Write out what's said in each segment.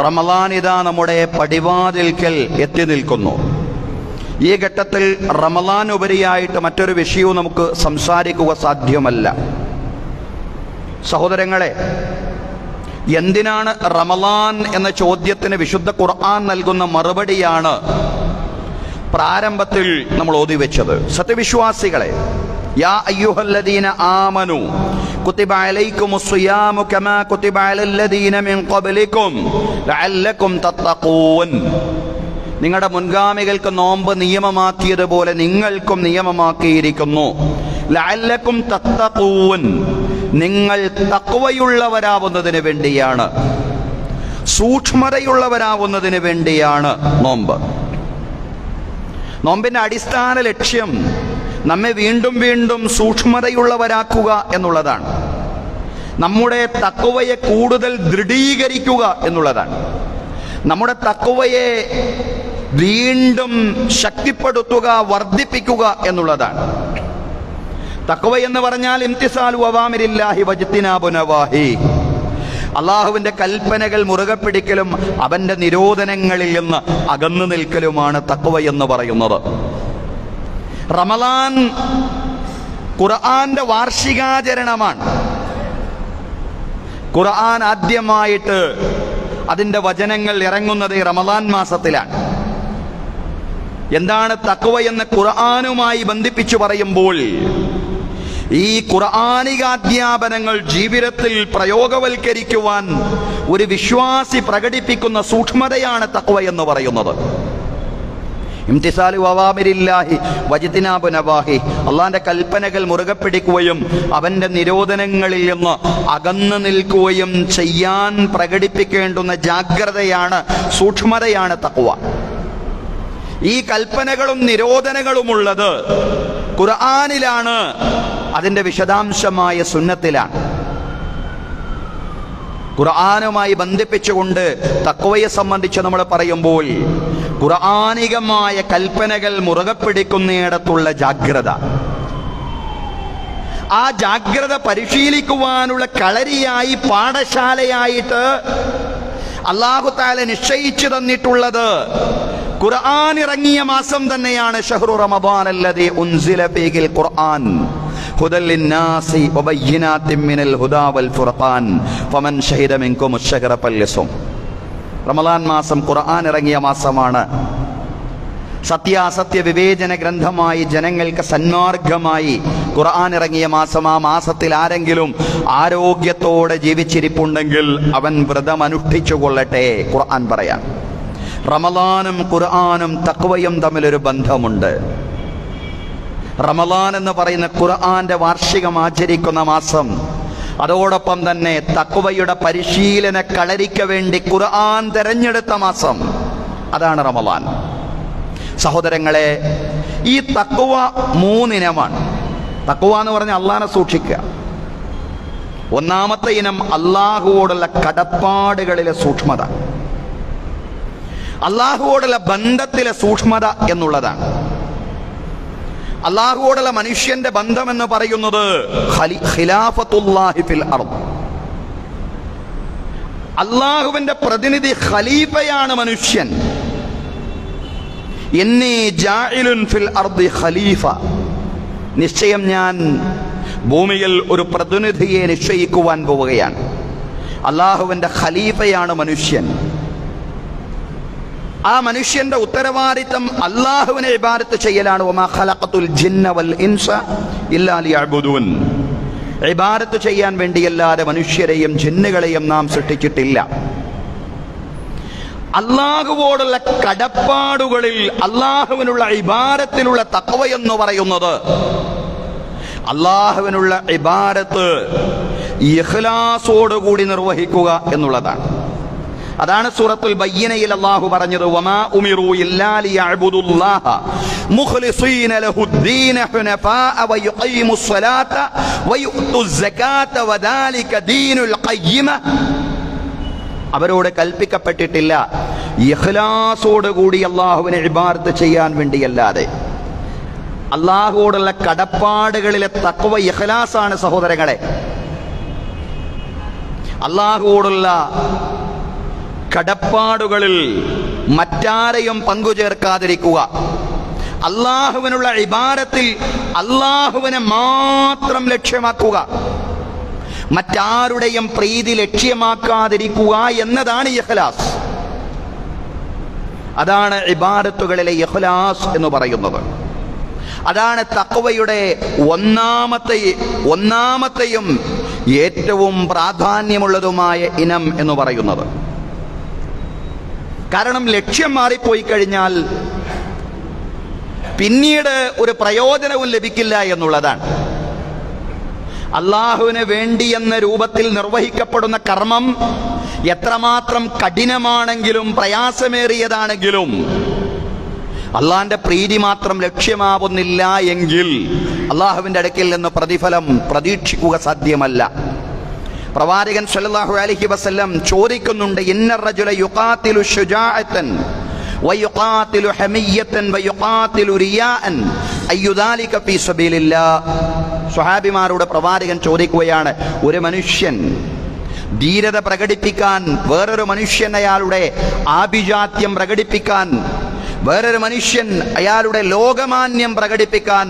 റമളാൻ ഇതാ നമ്മുടെ പടിവാതിൽക്കൽ എത്തി നിൽക്കുന്നു. ഈ ഘട്ടത്തിൽ റമളാൻ ഉപരിയായിട്ട് മറ്റൊരു വിഷയവും നമുക്ക് സംസാരിക്കുക സാധ്യമല്ല. സഹോദരങ്ങളെ, എന്തിനാണ് റമളാൻ എന്ന ചോദ്യത്തിന് വിശുദ്ധ ഖുർആൻ നൽകുന്ന മറുപടിയാണ് പ്രാരംഭത്തിൽ നമ്മൾ ഓതിവെച്ചത്. സത്യവിശ്വാസികളെ, യാ അയ്യുഹല്ലദീന ആമനു കുതിബ അലൈക്കുമുസ് സിയാമു കമാ കുതിബ അലല്ലദീന മിൻ ഖബ്ലിക്കും ലഅല്ലക്കും തത്തഖൂൻ. നിങ്ങളുടെ മുൻഗാമികൾക്ക് നോമ്പ് നിയമമാക്കിയതുപോലെ നിങ്ങൾക്കും നിയമമാക്കിയിരിക്കുന്നു. ലഅല്ലക്കും തത്തഖൂൻ, നിങ്ങൾ തഖ്വയുള്ളവരാവുന്നതിന് വേണ്ടിയാണ്, സൂക്ഷ്മതയുള്ളവരാവുന്നതിന് വേണ്ടിയാണ് നോമ്പ്. നോമ്പിന്റെ അടിസ്ഥാന ലക്ഷ്യം നമ്മെ വീണ്ടും വീണ്ടും സൂക്ഷ്മതയുള്ളവരാക്കുക എന്നുള്ളതാണ്. നമ്മുടെ തഖ്വയെ കൂടുതൽ ദൃഢീകരിക്കുക എന്നുള്ളതാണ്. നമ്മുടെ തഖ്വയെ വീണ്ടും ശക്തിപ്പെടുത്തുക, വർദ്ധിപ്പിക്കുക എന്നുള്ളതാണ്. തഖ്വ എന്ന് പറഞ്ഞാൽ ഇംതിസാലു അവാമിരില്ലാഹി വജ്തിനാബു നവാഹി, അള്ളാഹുവിന്റെ കൽപ്പനകൾ മുറുകെ പിടിക്കലും അവന്റെ നിരോധനങ്ങളിൽ നിന്ന് അകന്നു നിൽക്കലുമാണ് തഖ്വ എന്ന് പറയുന്നത്. റമളാൻ ഖുർആന്റെ വാർഷികാചരണമാണ്. ഖുർആൻ ആദ്യമായിട്ട് അതിന്റെ വചനങ്ങൾ ഇറങ്ങുന്നത് റമളാൻ മാസത്തിലാണ്. എന്താണ് തഖ്വ എന്ന് ഖുർആനുമായി ബന്ധിപ്പിച്ചു പറയുമ്പോൾ ഈ ഖുർആനികാധ്യാപനങ്ങൾ ജീവിതത്തിൽ പ്രയോഗവൽക്കരിക്കുവാൻ ഒരു വിശ്വാസി പ്രകടിപ്പിക്കുന്ന സൂക്ഷ്മതയാണ് തഖ്വ എന്ന് പറയുന്നത്. ഇംതിസാലു അവാമിരില്ലാഹി വജ്തിനാബു നവാഹി, അള്ളാന്റെ കൽപ്പനകൾ മുറുകെ പിടിക്കുകയും അവന്റെ നിരോധനങ്ങളിൽ നിന്ന് അകന്നു നിൽക്കുകയും ചെയ്യാൻ പ്രകടിപ്പിക്കേണ്ടുന്ന ജാഗ്രതയാണ്, സൂക്ഷ്മതയാണ് തഖ്വ. ഈ കൽപ്പനകളും നിരോധനങ്ങളുമുള്ളത് ഖുർആനിലാണ്, അതിന്റെ വിശദാംശമായ സുന്നത്തിലാണ്. ഖുർആനുമായി ബന്ധിപ്പിച്ചുകൊണ്ട് തഖ്വയെ സംബന്ധിച്ച് നമ്മൾ പറയുമ്പോൾ ഖുർആനികമായ കൽപ്പനകൾ മുറുകെ പിടിക്കുന്നിടത്തുള്ള ജാഗ്രത, ആ ജാഗ്രത പരിശീലിക്കുവാനുള്ള കളരിയായി, പാഠശാലയായിട്ട് അല്ലാഹു തആല നിശ്ചയിച്ചു തന്നിട്ടുള്ളത് ഖുർആൻ ഇറങ്ങിയ മാസം തന്നെയാണ്. ഷഹ്റു റമദാനല്ലദീ ഉൻസില ഫീഹിൽ ഖുർആൻ ഹുദൽ ലിന്നാസി വബയ്യിനാത്തിൻ മിനൽ ഹുദാ വൽ ഫുർഖാൻ ഫമൻ ശഹിദ മിൻകുമുശ് ശഹ്റ ഫല്യസും. റമളാൻ മാസം ഖുർആൻ ഇറങ്ങിയ മാസമാണ്. സത്യാസത്യ വിവേചന ഗ്രന്ഥമായി ജനങ്ങൾക്ക് സന്മാർഗമായി ഖുർആൻ ഇറങ്ങിയ മാസം. ആ മാസത്തിൽ ആരെങ്കിലും ആരോഗ്യത്തോടെ ജീവിച്ചിരിപ്പുണ്ടെങ്കിൽ അവൻ വ്രതം അനുഷ്ഠിച്ചു കൊള്ളട്ടെ. ഖുർആൻ പറയാം, റമളാനും ഖുർആനും തഖ്വയും തമ്മിലൊരു ബന്ധമുണ്ട്. റമളാൻ എന്ന് പറയുന്ന ഖുർആന്റെ വാർഷികം ആചരിക്കുന്ന മാസം, അതോടൊപ്പം തന്നെ തഖ്വയുടെ പരിശീലന കളരിക്ക് വേണ്ടി ഖുർആൻ തെരഞ്ഞെടുത്ത മാസം, അതാണ് റമളാൻ. സഹോദരങ്ങളെ, ഈ തഖ്വ മൂന്നിനമാണ്. തഖ്വ എന്ന് പറഞ്ഞാൽ അള്ളാഹനെ സൂക്ഷിക്കുക. ഒന്നാമത്തെ ഇനം അള്ളാഹുവോടുള്ള കടപ്പാടുകളിലെ സൂക്ഷ്മത, അള്ളാഹുവോടുള്ള ബന്ധത്തിലെ സൂക്ഷ്മത എന്നുള്ളതാണ്. അള്ളാഹുവോടുള്ള മനുഷ്യന്റെ ബന്ധം എന്ന് പറയുന്നത് ഖിലാഫത്തുല്ലാഹി ഫിൽ അർദ്, അള്ളാഹുവിന്റെ പ്രതിനിധി ഖലീഫയാണ് മനുഷ്യൻ. ഇന്നി ജാഇലുൻ ഫിൽ അർദി ഖലീഫ, നിശ്ചയം ഞാൻ ഭൂമിയിൽ ഒരു പ്രതിനിധിയെ നിശ്ചയിക്കുവാൻ പോവുകയാണ്. അള്ളാഹുവിന്റെ ഖലീഫയാണ് മനുഷ്യൻ. ആ മനുഷ്യന്റെ ഉത്തരവാദിത്തം അള്ളാഹുവിനെ ഇബാദത്ത് ചെയ്യലാണ്. വമാ ഖലഖതുൽ ജിന്ന വൽ ഇൻസ ഇല്ലാ ലിയഅ്ബുദൂൻ, ഇബാദത്ത് ചെയ്യാൻ വേണ്ടിയല്ലാതെ മനുഷ്യരെയും ജിന്നുകളെയും നാം സൃഷ്ടിച്ചിട്ടില്ല. അള്ളാഹുവോടുള്ള കടപ്പാടുകളിൽ അള്ളാഹുവിനുള്ള ഇബാദത്തിലുള്ള തഖ്വ എന്ന് പറയുന്നത് അള്ളാഹുവിനുള്ള ഇബാദത്ത് ഇഖ്ലാസോടുകൂടി നിർവഹിക്കുക എന്നുള്ളതാണ്. അതാണ് സൂറത്തുൽ ബയ്യിനയിൽ അല്ലാഹു പറഞ്ഞത്, വമാ ഉമിറു ഇല്ലാ ലിയഅ്ബുദുല്ലാഹ മുഖ്ലിസീന ലഹുദ്ദീന ഹുനഫാഅ വയുഖീമുസ് സ്വലാത്ത വയുഅ്തുസ് സകാത്ത വദാലിക ദീനുൽ ഖയ്യിമ. അവരോട് കൽപ്പിക്കപ്പെട്ടിട്ടില്ല ഇഖ്ലാസോടുകൂടി അള്ളാഹുവിനെ ഇബാദത്ത് ചെയ്യാൻ വേണ്ടിയല്ലാതെ. അള്ളാഹുവോടുള്ള കടപ്പാടുകളിലെ തഖ്വ ഇഖ്ലാസാണ് സഹോദരങ്ങളെ. അള്ളാഹുവോടുള്ള കടപ്പാടുകളിൽ മറ്റാരെയും പങ്കുചേർക്കാതിരിക്കുക, അള്ളാഹുവിനുള്ള ഇബാദത്തിൽ അള്ളാഹുവിനെ മാത്രം ലക്ഷ്യമാക്കുക, മറ്റാരുടെയും പ്രീതി ലക്ഷ്യമാക്കാതിരിക്കുക എന്നതാണ് ഇഖ്ലാസ്. അതാണ് ഇബാദത്തുകളിലെ ഇഖ്ലാസ് എന്ന് പറയുന്നത്. അതാണ് തഖ്വയുടെ ഒന്നാമത്തെയും ഏറ്റവും പ്രാധാന്യമുള്ളതുമായ ഇനം എന്ന് പറയുന്നത്. കാരണം ലക്ഷ്യം മാറിപ്പോയി കഴിഞ്ഞാൽ പിന്നീട് ഒരു പ്രയോജനവും ലഭിക്കില്ല എന്നുള്ളതാണ്. അള്ളാഹുവിന് വേണ്ടി എന്ന രൂപത്തിൽ നിർവഹിക്കപ്പെടുന്ന കർമ്മം എത്രമാത്രം കഠിനമാണെങ്കിലും പ്രയാസമേറിയതാണെങ്കിലും അള്ളാഹിന്റെ പ്രീതി മാത്രം ലക്ഷ്യമാവുന്നില്ല എങ്കിൽ അള്ളാഹുവിന്റെ അടുക്കൽ നിന്ന് പ്രതിഫലം പ്രതീക്ഷിക്കുക സാധ്യമല്ല. പ്രവാചകൻ സല്ലല്ലാഹു അലൈഹി വസല്ലം ചോദിക്കുന്നുണ്ട്, ഇന്ന റജുല യുഖാതിലു ശുജാഅതൻ വയുഖാതിലു ഹമിയ്യതൻ വയുഖാതിലു റിയാഅൻ അയ്യുദാലിക ഫീ സബീലില്ലാഹ്. സ്വഹാബിമാരോട് പ്രവാചകൻ ചോദിക്കുകയാണ്, ഒരു മനുഷ്യൻ ധീരത പ്രകടിപ്പിക്കാൻ, വേറൊരു മനുഷ്യൻ അയാളുടെ ആഭിജാത്യം പ്രകടിപ്പിക്കാൻ, വേറൊരു മനുഷ്യൻ അയാളുടെ ലോകമാന്യം പ്രകടിപ്പിക്കാൻ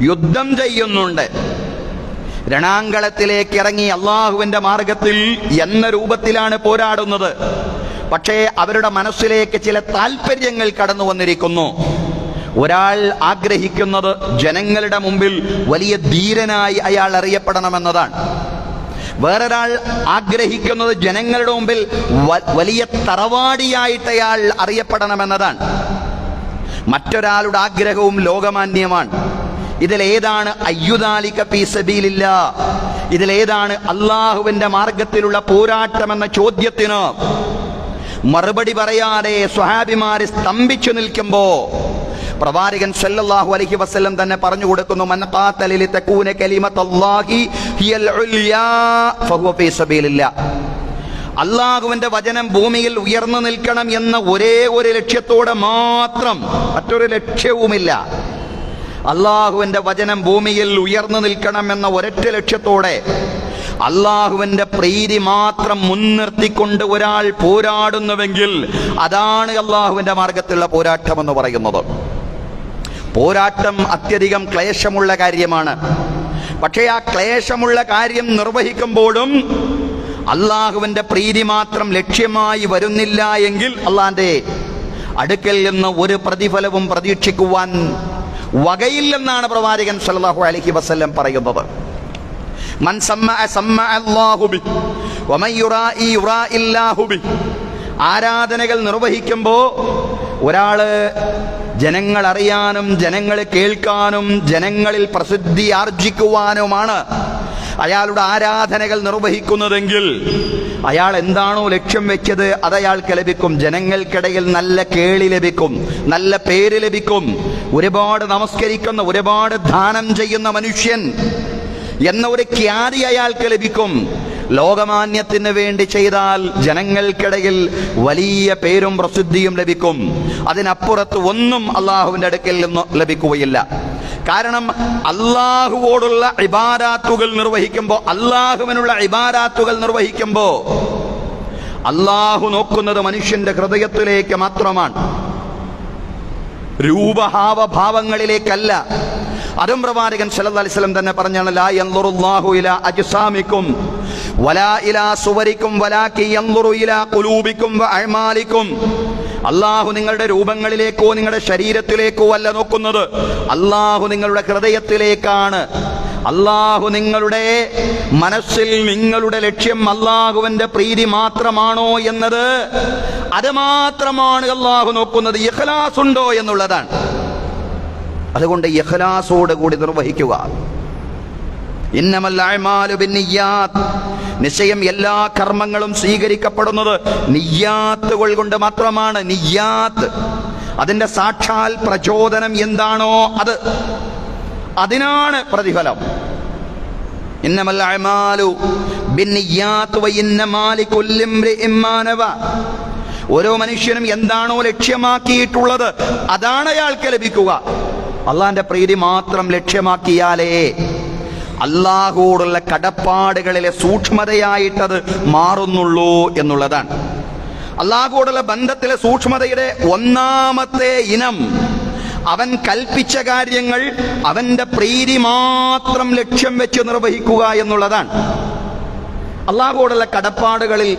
യുദ്ധം ചെയ്യുന്നുണ്ട്, രണാങ്കളത്തിലേക്ക് ഇറങ്ങി അള്ളാഹുവിന്റെ മാർഗത്തിൽ എന്ന രൂപത്തിലാണ് പോരാടുന്നത്. പക്ഷേ അവരുടെ മനസ്സിലേക്ക് ചില താല്പര്യങ്ങൾ കടന്നു വന്നിരിക്കുന്നു. ഒരാൾ ആഗ്രഹിക്കുന്നത് ജനങ്ങളുടെ മുമ്പിൽ വലിയ ധീരനായി അയാൾ അറിയപ്പെടണമെന്നതാണ്. വേറൊരാൾ ആഗ്രഹിക്കുന്നത് ജനങ്ങളുടെ മുമ്പിൽ വലിയ തറവാടിയായിട്ട് അയാൾ അറിയപ്പെടണമെന്നതാണ്. മറ്റൊരാളുടെ ആഗ്രഹവും ലോകമാന്യമാണ്. ഇതിലേതാണ് അയ്യുദാലിക ഫീ സബീലില്ലാഹ്, ഇതിലേതാണ് അള്ളാഹുവിന്റെ മാർഗത്തിലുള്ള പോരാട്ടമെന്ന ചോദ്യത്തിന് മറുപടി പറയാതെ സ്വഹാബിമാരെ സ്തംഭിച്ചു നിൽക്കുമ്പോ പ്രവാചകൻ സല്ലല്ലാഹു അലൈഹി വസല്ലം തന്നെ പറഞ്ഞു കൊടുക്കുന്നു, മൻ ഖാതല ലിതകൂന കലിമത്തുല്ലാഹി ഹിയൽ ഉൽയാ ഫഹുവ ഫീ സബീലില്ലാഹ്. അള്ളാഹുവിന്റെ വചനം ഭൂമിയിൽ ഉയർന്നു നിൽക്കണം എന്ന ഒരേ ഒരു ലക്ഷ്യത്തോടെ മാത്രം, മറ്റൊരു ലക്ഷ്യവുമില്ല. അള്ളാഹുവിന്റെ വചനം ഭൂമിയിൽ ഉയർന്നു നിൽക്കണം എന്ന ഒരൊറ്റ ലക്ഷ്യത്തോടെ അള്ളാഹുവിന്റെ പ്രീതി മാത്രം മുൻനിർത്തിക്കൊണ്ട് ഒരാൾ പോരാടുന്നുവെങ്കിൽ അതാണ് അള്ളാഹുവിന്റെ മാർഗത്തിലുള്ള പോരാട്ടം എന്ന് പറയുന്നത്. പോരാട്ടം അത്യധികം ക്ലേശമുള്ള കാര്യമാണ്. പക്ഷേ ആ ക്ലേശമുള്ള കാര്യം നിർവഹിക്കുമ്പോഴും അള്ളാഹുവിന്റെ പ്രീതി മാത്രം ലക്ഷ്യമായി വരുന്നില്ല എങ്കിൽ അള്ളാന്റെ അടുക്കൽ നിന്ന് ഒരു പ്രതിഫലവും പ്രതീക്ഷിക്കുവാൻ വകയില്ലെന്നാണ് പ്രവാചകൻ സല്ലല്ലാഹു അലൈഹി വസല്ലം പറയുന്നത്. മൻ സമ്മഅ സമ്മഅ അല്ലാഹു ബി വമൻ യുറാഇ യുറാഇല്ലാഹു ബി. ആരാധനകൾ നിർവഹിക്കുമ്പോൾ ഒരാള് ജനങ്ങൾ അറിയാനും ജനങ്ങൾ കേൾക്കാനും ജനങ്ങളിൽ പ്രസിദ്ധി ആർജിക്കുവാനുമാണ് അയാളുടെ ആരാധനകൾ നിർവഹിക്കുന്നതെങ്കിൽ അയാൾ എന്താണോ ലക്ഷ്യം വെച്ചത് അത് അയാൾക്ക് ലഭിക്കും. ജനങ്ങൾക്കിടയിൽ നല്ല കേളി ലഭിക്കും, നല്ല പേര് ലഭിക്കും. ഒരുപാട് നമസ്കരിക്കുന്ന, ഒരുപാട് ദാനം ചെയ്യുന്ന മനുഷ്യൻ എന്ന ഒരു ഖ്യാതി അയാൾക്ക് ലഭിക്കും. ലോകമാന്യത്തിന് വേണ്ടി ചെയ്താൽ ജനങ്ങൾക്കിടയിൽ വലിയ പേരും പ്രസിദ്ധിയും ലഭിക്കും. അതിനപ്പുറത്ത് ഒന്നും അള്ളാഹുവിന്റെ അടുക്കൽ നിന്ന് ലഭിക്കുകയില്ല. കാരണം അള്ളാഹുവോടുള്ള ഇബാദത്തുകൾ നിർവഹിക്കുമ്പോൾ, അള്ളാഹുവിനുള്ള ഇബാദത്തുകൾ നിർവഹിക്കുമ്പോൾ അള്ളാഹു നോക്കുന്നത് മനുഷ്യന്റെ ഹൃദയത്തിലേക്ക് മാത്രമാണ്, രൂപഹാവഭാവങ്ങളിലേക്കല്ല. അതും പ്രവാചകൻ സല്ലല്ലാഹു അലൈഹി വസല്ലം തന്നെ പറഞ്ഞാണ്, ലാ യൻദുറുല്ലാഹു ഇലാ അജ്സാമിക്കും വലാ ഇലാ സുവരിക്കും വലാകി യൻദുറു ഇലാ ഖുലൂബിക്കും വ അഅമാലിക്കും. അള്ളാഹു നിങ്ങളുടെ രൂപങ്ങളിലേക്കോ നിങ്ങളുടെ ശരീരത്തിലേക്കോ അല്ല നോക്കുന്നത്, അള്ളാഹു നിങ്ങളുടെ ഹൃദയത്തിലേക്കാണ്. അള്ളാഹു നിങ്ങളുടെ മനസ്സിൽ നിങ്ങളുടെ ലക്ഷ്യം അള്ളാഹുവിന്റെ പ്രീതി മാത്രമാണോ എന്നത്, അത് മാത്രമാണ് അള്ളാഹു നോക്കുന്നത്. ഇഖ്ലാസ് ഉണ്ടോ എന്നുള്ളതാണ്. അതുകൊണ്ട് ഇഖ്ലാസോട് കൂടി നിർവഹിക്കുക. ഇന്നമൽ അഅ്മാലു ബിന്നിയ്യാത്ത്. നിശ്ചയം എല്ലാ കർമ്മങ്ങളും സ്വീകരിക്കപ്പെടുന്നത് നിയ്യാത്തുകൾ കൊണ്ട് മാത്രമാണ്. നിയ്യാത്ത്, അതിന്റെ സാക്ഷാൽ പ്രചോദനം എന്താണോ അതിനാണ് പ്രതിഫലം. ഇന്നമൽ അഅ്മാലു ബിന്നിയ്യാത്ത് വ ഇന്നമാ ലികുല്ലി ഇംറിഇൻ മാ നവ. ഓരോ മനുഷ്യനും എന്താണോ ലക്ഷ്യമാക്കിയിട്ടുള്ളത് അതാണ് അയാൾക്ക് ലഭിക്കുക. അള്ളാന്റെ പ്രീതി മാത്രം ലക്ഷ്യമാക്കിയാലേ അല്ലാഹുവോടുള്ള കടപ്പാടുകളിലെ സൂക്ഷ്മതയായിട്ടത് മാറുന്നുള്ളൂ എന്നുള്ളതാണ്. അല്ലാഹുവോടുള്ള ബന്ധത്തിലെ സൂക്ഷ്മതയുടെ ഒന്നാമത്തെ ഇനം അവൻ കൽപ്പിച്ച കാര്യങ്ങൾ അവന്റെ പ്രീതി മാത്രം ലക്ഷ്യം വെച്ച് നിർവഹിക്കുക എന്നുള്ളതാണ്. അല്ലാഹുവോടുള്ള കടപ്പാടുകളിൽ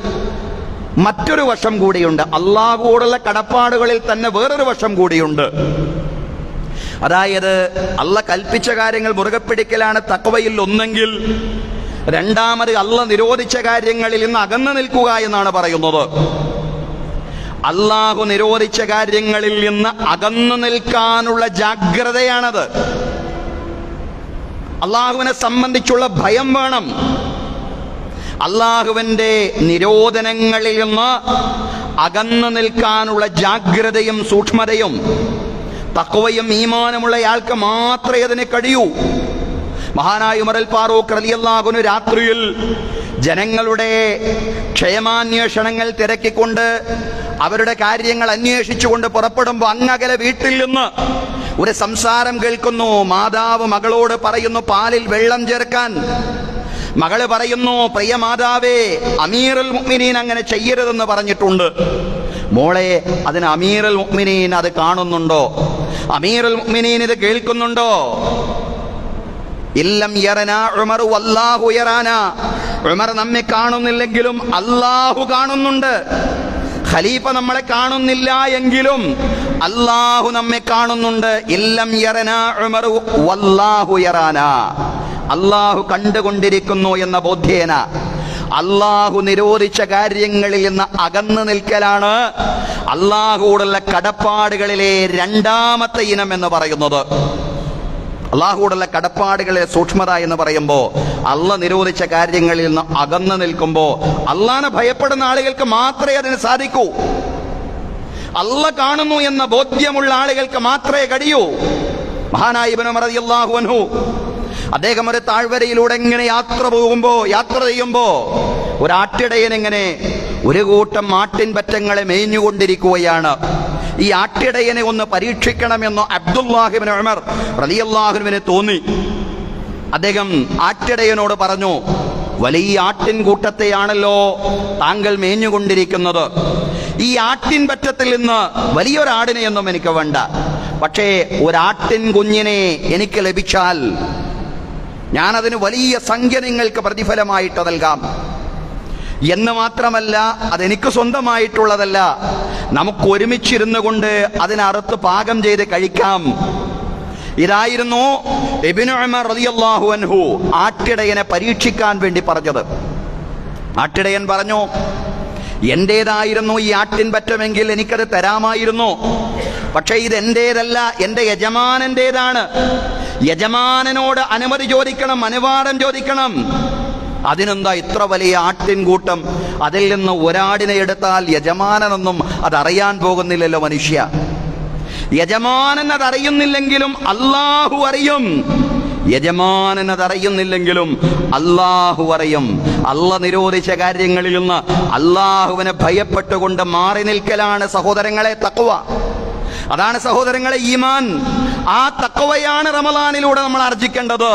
മറ്റൊരു വശം കൂടിയുണ്ട്. അല്ലാഹുവോടുള്ള കടപ്പാടുകളിൽ തന്നെ വേറൊരു വശം കൂടിയുണ്ട്. അതായത് അള്ള കൽപ്പിച്ച കാര്യങ്ങൾ മുറുകെ പിടിക്കലാണ് തഖ്വയിൽ ഒന്നെങ്കിൽ, രണ്ടാമത് അള്ള നിരോധിച്ച കാര്യങ്ങളിൽ നിന്ന് അകന്നു നിൽക്കുക എന്നാണ് പറയുന്നത്. അള്ളാഹു നിരോധിച്ച കാര്യങ്ങളിൽ നിന്ന് അകന്നു നിൽക്കാനുള്ള ജാഗ്രതയാണത്. അള്ളാഹുവിനെ സംബന്ധിച്ചുള്ള ഭയം വേണം. അള്ളാഹുവിന്റെ നിരോധനങ്ങളിൽ നിന്ന് അകന്നു നിൽക്കാനുള്ള ജാഗ്രതയും സൂക്ഷ്മതയും തഖ്വയും ഈമാനുമുള്ളയാൾക്ക് മാത്രമേ അതിന് കഴിയൂ. മഹാനായ ഉമർ അൽ ഫാറൂഖ് റളിയല്ലാഹു അൻഹു രാത്രിയിൽ ജനങ്ങളുടെ ക്ഷേമാന്വേഷണങ്ങൾ തിരക്കിക്കൊണ്ട് അവരുടെ കാര്യങ്ങൾ അന്വേഷിച്ചുകൊണ്ട് പുറപ്പെടുമ്പോൾ അങ്ങകലെ വീട്ടിൽ നിന്ന് ഒരു സംസാരം കേൾക്കുന്നു. മാതാവ് മകളോട് പറയുന്നു പാലിൽ വെള്ളം ചേർക്കാൻ. മകള് പറയുന്നു, പ്രിയ മാതാവേ, അമീറുൽ മുഅ്മിനീൻ അങ്ങനെ ചെയ്യരുതെന്ന് പറഞ്ഞിട്ടുണ്ട്. മോളെ, അതിന് അമീറുൽ മുഅ്മിനീൻ അത് കാണുന്നുണ്ടോ? അമീറുൽ മുഅ്മിനീൻ ഇത് കേൾക്കുന്നുണ്ടോ? ഇല്ലം യറനാ ഉമർ വല്ലാഹു യറാനാ. ഉമർ നമ്മെ കാണുന്നില്ലെങ്കിലും അല്ലാഹു കാണുന്നുണ്ട്. ഖലീഫ നമ്മളെ കാണുന്നില്ല എങ്കിലും അല്ലാഹു നമ്മെ കാണുന്നുണ്ട്. ഇല്ലം യറനാ ഉമർ വല്ലാഹു യറാനാ. അല്ലാഹു കണ്ടുകൊണ്ടിരിക്കുന്നു എന്ന ബോധ്യേന അല്ലാഹു നിരോധിച്ച കാര്യങ്ങളിൽ നിന്ന് അകന്നു നിൽക്കലാണ് അല്ലാഹുവോടുള്ള കടപ്പാടുകളിലെ രണ്ടാമത്തെ ഇനം എന്ന് പറയുന്നത്. അല്ലാഹുവോടുള്ള കടപ്പാടുകളിലെ സൂക്ഷ്മത എന്ന് പറയുമ്പോൾ അള്ള നിരോധിച്ച കാര്യങ്ങളിൽ നിന്ന് അകന്നു നിൽക്കുമ്പോൾ അള്ളാനെ ഭയപ്പെടുന്ന ആളുകൾക്ക് മാത്രമേ അതിന് സാധിക്കൂ. അള്ള കാണുന്നു എന്ന ബോധ്യമുള്ള ആളുകൾക്ക് മാത്രമേ കഴിയൂ. മഹാനായ ഇബ്നു ഉമർ റളിയല്ലാഹു അൻഹു അദ്ദേഹം ഒരു താഴ്വരയിലൂടെ ഇങ്ങനെ യാത്ര ചെയ്യുമ്പോ ഒരാട്ടിടയനിങ്ങനെ ഒരു കൂട്ടം ആട്ടിൻ പറ്റങ്ങളെ മേഞ്ഞുകൊണ്ടിരിക്കുകയാണ്. ഈ ആട്ടിടയനെ ഒന്ന് പരീക്ഷിക്കണമെന്ന് അബ്ദുല്ലാഹി ഇബ്നു ഉമർ റളിയല്ലാഹു അൻഹുവിന് തോന്നി. അദ്ദേഹം ആട്ടിടയനോട് പറഞ്ഞു, വലിയ ആട്ടിൻ കൂട്ടത്തെയാണല്ലോ താങ്കൾ മേഞ്ഞുകൊണ്ടിരിക്കുന്നത്. ഈ ആട്ടിൻ പറ്റത്തിൽ നിന്ന് വലിയൊരാടിനെയൊന്നും എനിക്ക് വേണ്ട, പക്ഷേ ഒരാട്ടിൻ കുഞ്ഞിനെ എനിക്ക് ലഭിച്ചാൽ ഞാനതിന് വലിയ സംഖ്യ നിങ്ങൾക്ക് പ്രതിഫലമായിട്ട് നൽകാം. എന്ന് മാത്രമല്ല, അതെനിക്ക് സ്വന്തമായിട്ടുള്ളതല്ല, നമുക്ക് ഒരുമിച്ചിരുന്നു കൊണ്ട് അതിനറുത്ത് പാകം ചെയ്ത് കഴിക്കാം. ഇതായിരുന്നു ഇബ്നു ഉമർ റളിയല്ലാഹു അൻഹു ആട്ടിടയനെ പരീക്ഷിക്കാൻ വേണ്ടി പറഞ്ഞത്. ആട്ടിടയൻ പറഞ്ഞു, എന്റേതായിരുന്നു ഈ ആട്ടിൻ പറ്റമെങ്കിൽ എനിക്കത് തരാമായിരുന്നു. പക്ഷെ ഇത് എന്റേതല്ല, എന്റെ യജമാനന്റേതാണ്. യജമാനനോട് അനുമതി ചോദിക്കണം, അനുവാദം ചോദിക്കണം. അതിനെന്താ ഇത്ര വലിയ ആട്ടിൻകൂട്ടം? അതിൽ നിന്ന് ഒരാടിനെ എടുത്താൽ യജമാനനൊന്നും അതറിയാൻ പോകുന്നില്ലല്ലോ മനുഷ്യ. യജമാനൻ അതറിയുന്നില്ലെങ്കിലും അല്ലാഹു അറിയും. യജമാനൻ അതറിയുന്നില്ലെങ്കിലും അല്ലാഹു അറിയും. അല്ല നിരോധിച്ച കാര്യങ്ങളിൽ നിന്ന് അല്ലാഹുവിനെ ഭയപ്പെട്ടുകൊണ്ട് മാറി നിൽക്കലാണ് സഹോദരങ്ങളെ തഖ്വ. അതാണ് സഹോദരങ്ങളെ ഈമാൻ. ആ തഖ്വയാണ് റമളാനിലൂടെ നമ്മൾ ആർജിക്കേണ്ടത്.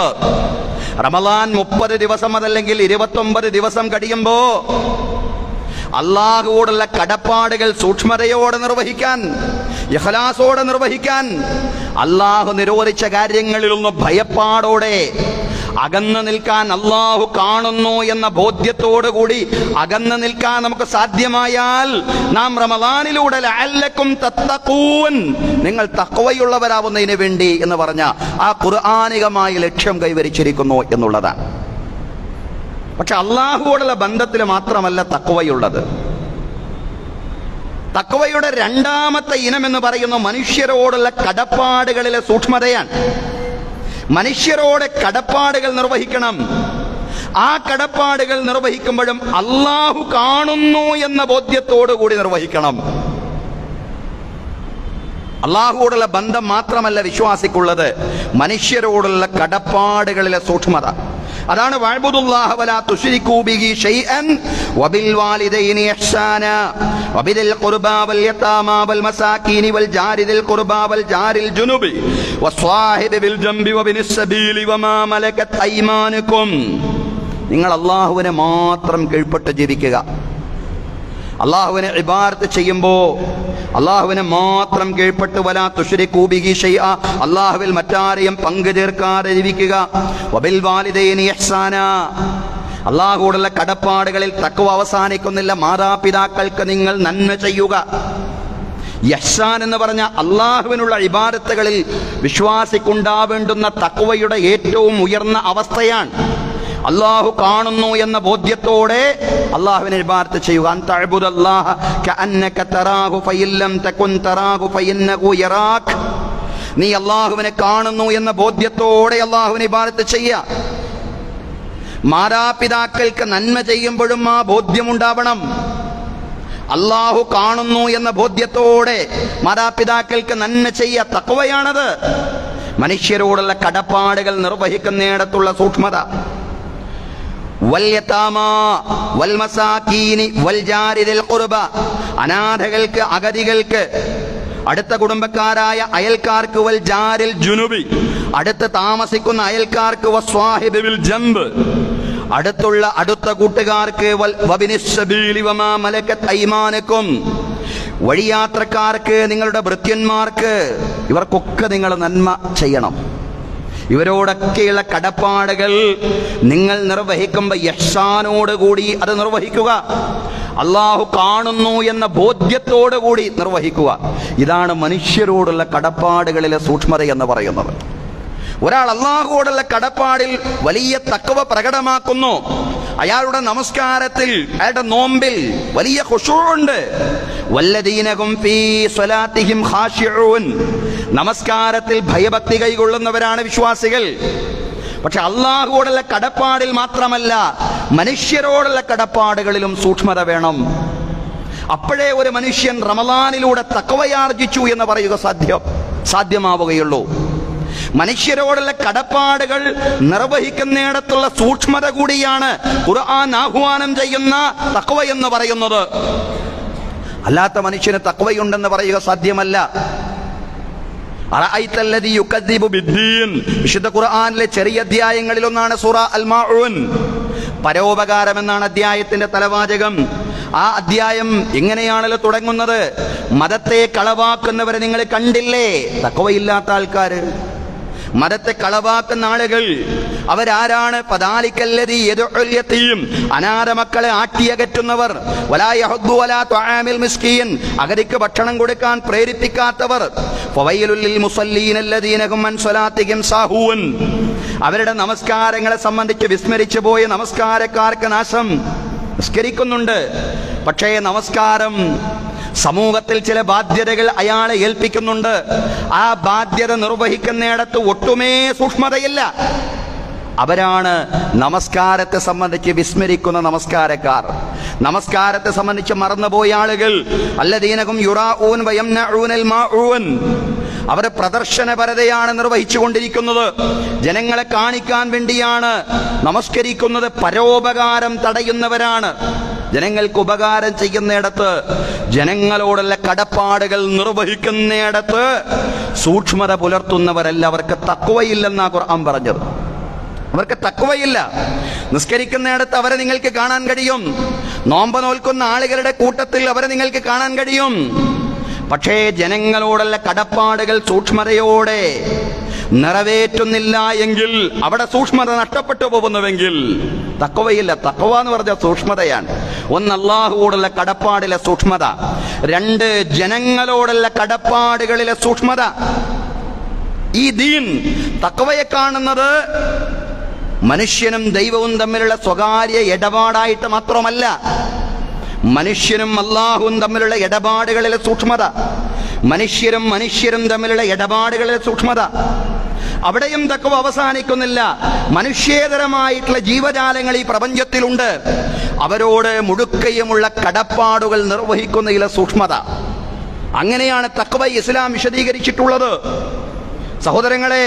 റമളാൻ 30 ദിവസം അതല്ലെങ്കിൽ 29 ദിവസം കഴിയുമ്പോ അല്ലാഹുവോടുള്ള കടപ്പാടുകൾ സൂക്ഷ്മതയോടെ നിർവഹിക്കാൻ, ഇഖ്ലാസോടെ നിർവഹിക്കാൻ, അല്ലാഹു നിരോധിച്ച കാര്യങ്ങളിൽ നിന്ന് ഭയപ്പാടോടെ അകന്നു നിൽക്കാൻ, അല്ലാഹു കാണുന്നു എന്ന ബോധ്യത്തോടുകൂടി അകന്നു നിൽക്കാൻ നമുക്ക് സാധ്യമായാൽ നാം റമളാനിലൂടെ ലഅല്ലക്കും തത്തഖൂൻ, നിങ്ങൾ തഖ്വയുള്ളവരാവുന്നതിന് വേണ്ടി എന്ന് പറഞ്ഞ ആ ഖുർആനികമായ ലക്ഷ്യം കൈവരിച്ചിരിക്കുന്നു എന്നുള്ളതാണ്. പക്ഷെ അല്ലാഹുവോടുള്ള ബന്ധത്തിൽ മാത്രമല്ല തഖ്വയുള്ളത്. തഖ്വയുടെ രണ്ടാമത്തെ ഇനം എന്ന് പറയുന്ന മനുഷ്യരോടുള്ള കടപ്പാടുകളിലെ സൂക്ഷ്മതയാണ്. മനുഷ്യരോട് കടപ്പാടുകൾ നിർവഹിക്കണം. ആ കടപ്പാടുകൾ നിർവഹിക്കുമ്പോഴും അല്ലാഹു കാണുന്നു എന്ന ബോധ്യത്തോടു കൂടി നിർവഹിക്കണം. അല്ലാഹുവോടുള്ള ബന്ധം മാത്രമല്ല വിശ്വാസിക്കുള്ളത്, മനുഷ്യരോടുള്ള കടപ്പാടുകളിലെ സൂക്ഷ്മത. അതാണ് വഅബ്ദുല്ലാഹ വലാ തുശ്രികൂ ബിഹി ഷൈഅൻ വബിൽ വാലിദൈനി ഇഹ്സാനാ വബിദിൽ ഖുർബാ വൽ യതാമാ വൽ മസാകീനി വൽ ജാരി ദിൽ ഖുർബാ വൽ ജാരിൽ ജുനുബി വസ്വാഹിബി ബിൽ ജംബി വബിനിസ് സബീലി വമാ മലകത് അയ്മാനുകും. നിങ്ങൾ അല്ലാഹുവിനെ മാത്രം കീഴ്പ്പെട്ട് ജീവിക്കുക. അള്ളാഹുവിനെ ഇബാദത്ത് ചെയ്യുമ്പോൾ അള്ളാഹുവിനെ മാത്രം കീഴ്പ്പെട്ട് വലാ തുശ്രികൂ ബിഹി ഷൈഅ, അള്ളാഹുവിൽ മറ്റാരെയും പങ്കു ചേർക്കാതെ ജീവിക്കുക. വബിൽ വാലിദൈനി ഇഹ്സാനാ, അള്ളാഹുവോടുള്ള കടപ്പാടുകളിൽ തഖ്വ അവസാനിക്കുന്നില്ല. മാതാപിതാക്കൾക്ക് നിങ്ങൾ നന്മ ചെയ്യുക. ഇഹ്സാൻ എന്ന് പറഞ്ഞ അള്ളാഹുവിനുള്ള ഇബാദത്തുകളിൽ വിശ്വാസിക്കുണ്ടാവേണ്ടുന്ന തഖ്വയുടെ ഏറ്റവും ഉയർന്ന അവസ്ഥയാണ്. അള്ളാഹു കാണുന്നു എന്ന ബോധ്യത്തോടെ അള്ളാഹുവിനെ ഇബാദത്ത് ചെയ്യുക. അൻ തഅ്ബുദല്ലാഹ കഅന്നക തറാഹു ഫഇല്ലം തകുൻ തറാഹു ഫഇന്നഹു യറാക്. നീ അള്ളാഹുവിനെ കാണുന്നു എന്ന ബോധ്യത്തോടെ അള്ളാഹുവിനെ ഇബാദത്ത് ചെയ്യുക. മാതാപിതാക്കൾക്ക് നന്മ ചെയ്യുമ്പോഴും ആ ബോധ്യമുണ്ടാവണം. അള്ളാഹു കാണുന്നു എന്ന ബോധ്യത്തോടെ മാതാപിതാക്കൾക്ക് നന്മ ചെയ്യുക. തഖ്വയാണത്. മനുഷ്യരോടുള്ള കടപ്പാടുകൾ നിർവഹിക്കുന്നിടത്തുള്ള സൂക്ഷ്മത. വൽ യതാമാ വൽ മസാകീനി വൽ ജാരി ദിൽ ഖുർബ, അനാഥകൾക്ക്, അഗതികൾക്ക്, അടുത്ത കുടുംബക്കാരായ അയൽക്കാർക്ക്, വൽ ജാരിൽ ജുനുബി, അടുത്ത് താമസിക്കുന്ന അയൽക്കാർക്ക്, വസ്വാഹിബി ബിൽ ജംബ്, അടുത്ത കൂട്ടുകാർക്ക്, വബിനിസ് സബീലി വമാ മലകത് അയ്മാനുകും, വഴിയാത്രക്കാർക്ക്, നിങ്ങളുടെ ഭൃത്യന്മാർക്ക്, ഇവർക്കൊക്കെ നിങ്ങൾ നന്മ ചെയ്യണം. ഇവരോടൊക്കെയുള്ള കടപ്പാടുകൾ നിങ്ങൾ നിർവഹിക്കുമ്പോൾ ഇഹ്സാനോടുകൂടി അത് നിർവഹിക്കുക. അള്ളാഹു കാണുന്നു എന്ന ബോധ്യത്തോടുകൂടി നിർവഹിക്കുക. ഇതാണ് മനുഷ്യരോടുള്ള കടപ്പാടുകളിലെ സൂക്ഷ്മത എന്ന് പറയുന്നത്. ഒരാൾ അള്ളാഹുവോടുള്ള കടപ്പാടിൽ വലിയ തഖ്വ പ്രകടമാക്കുന്നു. അയാളുടെ നമസ്കാരത്തിൽ, അയാളുടെ നോമ്പിൽ വലിയ ഖുശൂഉണ്ട്. വല്ലദീനഹും ഫീ സ്വലാത്തിഹിം ഖാശിഊൻ, നമസ്കാരത്തിൽ ഭയഭക്തി കൈകൊള്ളുന്നവരാണ് വിശ്വാസികൾ. പക്ഷെ അള്ളാഹുവോടുള്ള കടപ്പാടിൽ മാത്രമല്ല, മനുഷ്യരോടുള്ള കടപ്പാടുകളിലും സൂക്ഷ്മത വേണം. അപ്പോഴേ ഒരു മനുഷ്യൻ റമളാനിലൂടെ തഖ്വയാർജിച്ചു എന്ന് പറയുക സാധ്യമാവുകയുള്ളൂ. മനുഷ്യരോടുള്ള കടപ്പാടുകൾ നിർവഹിക്കുന്നിടത്തുള്ള സൂക്ഷ്മത കൂടിയാണ് ഖുർആൻ ആഹ്വാനം ചെയ്യുന്ന തഖ്വ എന്ന് പറയുന്നത്. അല്ലാത്ത മനുഷ്യന് തഖ്വയുണ്ടെന്ന് പറയുക സാധ്യമല്ല. അറഅയ്തല്ലദീ യുകദ്ദിബു ബിദ്ദീൻ, വിശുദ്ധ ഖുർആനിലെ ചെറിയ അധ്യായങ്ങളിൽ ഒന്നാണ് സൂറ അൽ മാഊൻ. പരോപകാരം എന്നാണ് അധ്യായത്തിന്റെ തലവാചകം. ആ അധ്യായം ഇങ്ങനെയാണല്ലോ തുടങ്ങുന്നത്: മതത്തെ കളവാക്കുന്നവരെ നിങ്ങൾ കണ്ടില്ലേ? തഖ്വയില്ലാത്ത ആൾക്കാര്, മതത്തെ കളവാക്കുന്ന ആളുകൾ അവരാരാണ്? ഫദാലിക്കല്ലദീ യദ്ഉൽ യതീം, അനാഥ മക്കളെ ആട്ടിയകറ്റുന്നവർ. വലാ യഹുദ്ദു വലാ തുആമിൽ മിസ്കീൻ, അഗതിക്ക് ഭക്ഷണം കൊടുക്കാൻ പ്രേരിപ്പിക്കാത്തവർ. ഫവൈലുൽ ലിൽ മുസല്ലീന അല്ലദീന ഹും അൻ സ്വലാത്തിഹിം സാഹൂൻ, അവരുടെ നമസ്കാരങ്ങളെ സംബന്ധിച്ച് വിസ്മരിച്ചു പോയ നമസ്കാരക്കാർക്ക് നാശം. നിസ്കരിക്കുന്നുണ്ട്, പക്ഷേ നമസ്കാരം സമൂഹത്തിൽ ചില ബാധ്യതകൾ അയാളെ ഏൽപ്പിക്കുന്നുണ്ട്. ആ ബാധ്യത നിർവഹിക്കുന്നിടത്ത് ഒട്ടുമേ സൂക്ഷ്മതയില്ല. അവരാണ് നമസ്കാരത്തെ സംബന്ധിച്ച് വിസ്മരിക്കുന്ന നമസ്കാരക്കാർ. നമസ്കാരത്തെ സംബന്ധിച്ച് മറന്നുപോയ ആളുകൾ. അല്ലദീനഹും യുറാഊൻ വയംനഊനൽ മാഊൻ, അവർ പ്രദർശനപരതയാണ് നിർവഹിച്ചുകൊണ്ടിരിക്കുന്നത്. ജനങ്ങളെ കാണിക്കാൻ വേണ്ടിയാണ് നമസ്കരിക്കുന്നത്. പരോപകാരം തടയുന്നവരാണ്. ജനങ്ങൾക്ക് ഉപകാരം ചെയ്യുന്നിടത്ത്, ജനങ്ങളോടുള്ള കടപ്പാടുകൾ നിർവഹിക്കുന്നിടത്ത് സൂക്ഷ്മത പുലർത്തുന്നവരല്ല. അവർക്ക് തഖ്വയില്ലെന്നാ ഖുർആൻ പറഞ്ഞത്. അവർക്ക് തഖ്വയില്ല. നിസ്കരിക്കുന്നിടത്ത് അവരെ നിങ്ങൾക്ക് കാണാൻ കഴിയും. നോമ്പ് നോൽക്കുന്ന ആളുകളുടെ കൂട്ടത്തിൽ അവരെ നിങ്ങൾക്ക് കാണാൻ കഴിയും. പക്ഷേ ജനങ്ങളോടുള്ള കടപ്പാടുകൾ സൂക്ഷ്മതയോടെ നിറവേറ്റുന്നില്ല എങ്കിൽ, അവിടെ സൂക്ഷ്മത നഷ്ടപ്പെട്ടു പോകുന്നുവെങ്കിൽ തഖ്വയില്ല. തഖ്വ എന്ന് പറഞ്ഞ സൂക്ഷ്മതയാണ്. ഒന്ന്, അല്ലാഹുവോടുള്ള കടപ്പാടിലെ സൂക്ഷ്മത. രണ്ട്, ജനങ്ങളോടുള്ള കടപ്പാടുകളിലെ സൂക്ഷ്മത. ഈ ദീൻ തഖ്വയെ കാണുന്നത് മനുഷ്യനും ദൈവവും തമ്മിലുള്ള സ്വകാര്യ ഇടപാടായിട്ട് മാത്രമല്ല, മനുഷ്യനും അല്ലാഹുവും തമ്മിലുള്ള ഇടപാടുകളിലെ സൂക്ഷ്മത. മനുഷ്യരും തമ്മിലുള്ള ഇടപാടുകളിലെ സൂക്ഷ്മത. അവിടെയും തഖ്വ അവസാനിക്കുന്നില്ല. മനുഷ്യേതരമായിട്ടുള്ള ജീവജാലങ്ങൾ ഈ പ്രപഞ്ചത്തിലുണ്ട്. അവരോട് മുഴുക്കയുമുള്ള കടപ്പാടുകൾ നിർവഹിക്കുന്നതിലെ സൂക്ഷ്മത. അങ്ങനെയാണ് തഖ്വ ഇസ്ലാം വിശദീകരിച്ചിട്ടുള്ളത്. സഹോദരങ്ങളെ,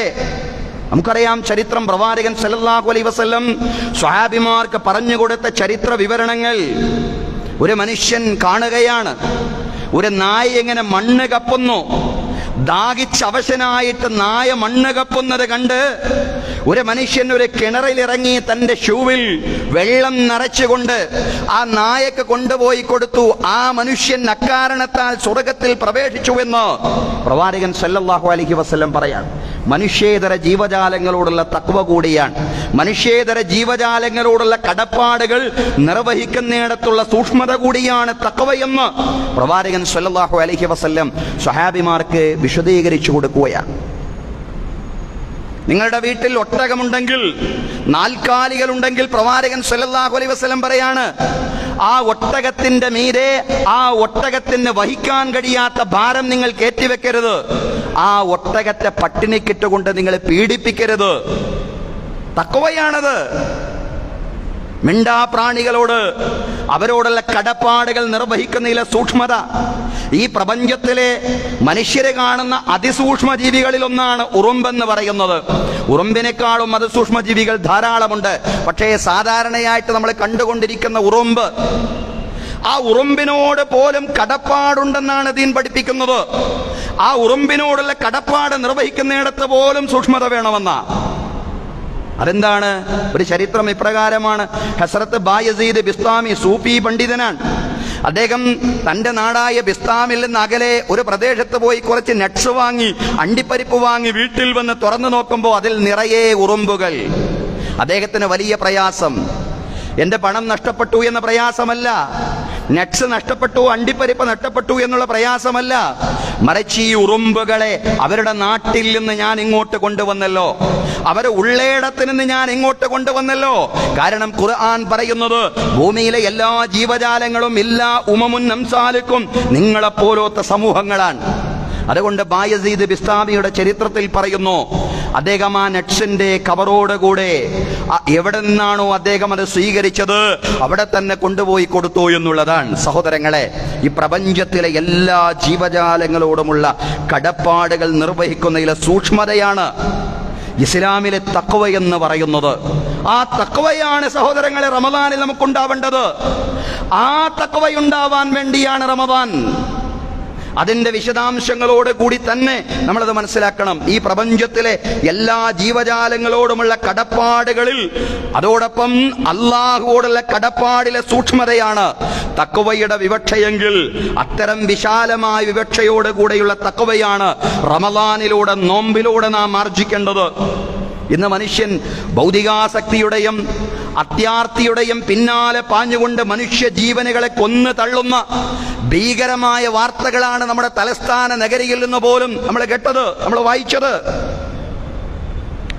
നമുക്കറിയാം ചരിത്രം. പ്രവാചകൻ സല്ലല്ലാഹു അലൈഹി വസല്ലം സ്വഹാബിമാർക്ക് പറഞ്ഞു കൊടുത്ത ചരിത്ര വിവരണങ്ങൾ. ഒരു മനുഷ്യൻ കാണുകയാണ് ഒരു നായ എങ്ങനെ മണ്ണ് കപ്പുന്നു. ദാഹിച്ചവശനായിട്ട് നായ മണ്ണ് കപ്പുന്നത് കണ്ട് ഒരു മനുഷ്യൻ ഒരു കിണറിലിറങ്ങി തന്റെ ഷൂവിൽ വെള്ളം നിറച്ചുകൊണ്ട് ആ നായക്ക് കൊണ്ടുപോയി കൊടുത്തു. ആ മനുഷ്യൻ അക്കാരണത്താൽ സ്വർഗത്തിൽ പ്രവേശിച്ചുവെന്ന് പ്രവാചകൻ സല്ലല്ലാഹു അലൈഹി വസല്ലം പറയാൻ. മനുഷ്യേതര ജീവജാലങ്ങളോടുള്ള തഖ്വ കൂടിയാണ്. മനുഷ്യേതര ജീവജാലങ്ങളോടുള്ള കടപ്പാടുകൾ നിർവഹിക്കുന്നിടത്തുള്ള സൂക്ഷ്മത കൂടിയാണ് തഖ്വയെന്ന് പ്രവാചകൻ സല്ലല്ലാഹു അലൈഹി വസല്ലം സ്വഹാബിമാർക്ക് വിശദീകരിച്ചു കൊടുക്കുകയാണ്. നിങ്ങളുടെ വീട്ടിൽ ഒട്ടകമുണ്ടെങ്കിൽ, നാൽക്കാലികളുണ്ടെങ്കിൽ പ്രവാചകൻ സല്ലല്ലാഹു അലൈഹി വസല്ലം പറയാണ്, ആ ഒട്ടകത്തിന്റെ മീതെ ആ ഒട്ടകത്തിന് വഹിക്കാൻ കഴിയാത്ത ഭാരം നിങ്ങൾ കയറ്റിവെക്കരുത്. ആ ഒട്ടകത്തെ പട്ടിണിക്കിട്ടുകൊണ്ട് നിങ്ങൾ പീഡിപ്പിക്കരുത്. തഖ്വയാണത്. മിണ്ടാപ്രാണികളോട് അവരോടുള്ള കടപ്പാടുകൾ നിർവഹിക്കുന്നതിലെ സൂക്ഷ്മത. ഈ പ്രപഞ്ചത്തിലെ മനുഷ്യരെ കാണുന്ന അതിസൂക്ഷ്മ ജീവികളിൽ ഒന്നാണ് ഉറുമ്പെന്ന് പറയുന്നത്. ഉറുമ്പിനേക്കാളും അതിസൂക്ഷ്മ ജീവികൾ ധാരാളമുണ്ട്. പക്ഷേ സാധാരണയായിട്ട് നമ്മൾ കണ്ടുകൊണ്ടിരിക്കുന്ന ഉറുമ്പ്, ആ ഉറുമ്പിനോട് പോലും കടപ്പാടുണ്ടെന്നാണ് ദീൻ പഠിപ്പിക്കുന്നത്. ആ ഉറുമ്പിനോടുള്ള കടപ്പാട് നിർവഹിക്കുന്നിടത്ത് പോലും സൂക്ഷ്മത വേണമെന്ന. അതെന്താണ്? ഒരു ചരിത്രം ഇപ്രകാരമാണ്. ഹസ്രത്ത് ബായസീദ് ബിസ്താമി സൂഫി പണ്ഡിതനാണ്. അദ്ദേഹം തന്റെ നാടായ ബിസ്താമിൽ നിന്ന് അകലെ ഒരു പ്രദേശത്ത് പോയി കുറച്ച് നട്ട്സ് വാങ്ങി, അണ്ടിപ്പരിപ്പ് വാങ്ങി വീട്ടിൽ വന്ന് തുറന്നു നോക്കുമ്പോൾ അതിൽ നിറയെ ഉറുമ്പുകൾ. അദ്ദേഹത്തിന് വലിയ പ്രയാസം. എന്റെ പണം നഷ്ടപ്പെട്ടു എന്ന പ്രയാസമല്ല, നട്ട്സ് നഷ്ടപ്പെട്ടു, അണ്ടിപ്പരിപ്പ് നഷ്ടപ്പെട്ടു എന്നുള്ള പ്രയാസമല്ല, മറിച്ച് ഈ ഉറുമ്പുകളെ അവരുടെ നാട്ടിൽ നിന്ന് ഞാൻ ഇങ്ങോട്ട് കൊണ്ടുവന്നല്ലോ, അവരെ ഉള്ളേടത്ത് നിന്ന് ഞാൻ ഇങ്ങോട്ട് കൊണ്ടുവന്നല്ലോ. കാരണം ഖുർആൻ പറയുന്നത് ഭൂമിയിലെ എല്ലാ ജീവജാലങ്ങളും എല്ലാ ഉമമുൻ അംസാലുക്കും നിങ്ങളെപ്പോലത്തെ സമൂഹങ്ങളാണ്. അതുകൊണ്ട് ബായസീദ് ബിസ്താമിയുടെ ചരിത്രത്തിൽ പറയുന്നു, അദ്ദേഹം ആ നട്ട്സിന്റെ കവറോടുകൂടെ എവിടെ നിന്നാണോ അദ്ദേഹം അത് സ്വീകരിച്ചത് അവിടെ തന്നെ കൊണ്ടുപോയി കൊടുത്തു എന്നുള്ളതാണ്. സഹോദരങ്ങളെ, ഈ പ്രപഞ്ചത്തിലെ എല്ലാ ജീവജാലങ്ങളോടുമുള്ള കടപ്പാടുകൾ നിർവഹിക്കുന്നതിലെ സൂക്ഷ്മതയാണ് ഇസ്ലാമിലെ തഖ്വ എന്ന് പറയുന്നത്. ആ തഖ്വയാണ് സഹോദരങ്ങളെ റമദാനിൽ നമുക്കുണ്ടാവേണ്ടത്. ആ തഖ്വയുണ്ടാവാൻ വേണ്ടിയാണ് റമദാൻ. അതിന്റെ വിശദാംശങ്ങളോട് കൂടി തന്നെ നമ്മളത് മനസ്സിലാക്കണം. ഈ പ്രപഞ്ചത്തിലെ എല്ലാ ജീവജാലങ്ങളോടുമുള്ള കടപ്പാടുകളിൽ അതോടൊപ്പം അള്ളാഹുവോടുള്ള കടപ്പാടിലെ സൂക്ഷ്മതയാണ് തഖ്വയുടെ വിവക്ഷയെങ്കിൽ അത്തരം വിശാലമായ വിവക്ഷയോടുകൂടെയുള്ള തഖ്വയാണ് റമദാനിലൂടെ, നോമ്പിലൂടെ നാം ആർജിക്കേണ്ടത്. ഇന്ന് മനുഷ്യൻ ഭൗതികാസക്തിയുടെയും അത്യാർത്തിയുടെയും പിന്നാലെ പാഞ്ഞുകൊണ്ട് മനുഷ്യ ജീവനുകളെ കൊന്നു തള്ളുന്ന ഭീകരമായ വാർത്തകളാണ് നമ്മുടെ തലസ്ഥാന നഗരിയിൽ നിന്ന് പോലും നമ്മൾ കേട്ടത്, നമ്മൾ വായിച്ചത്.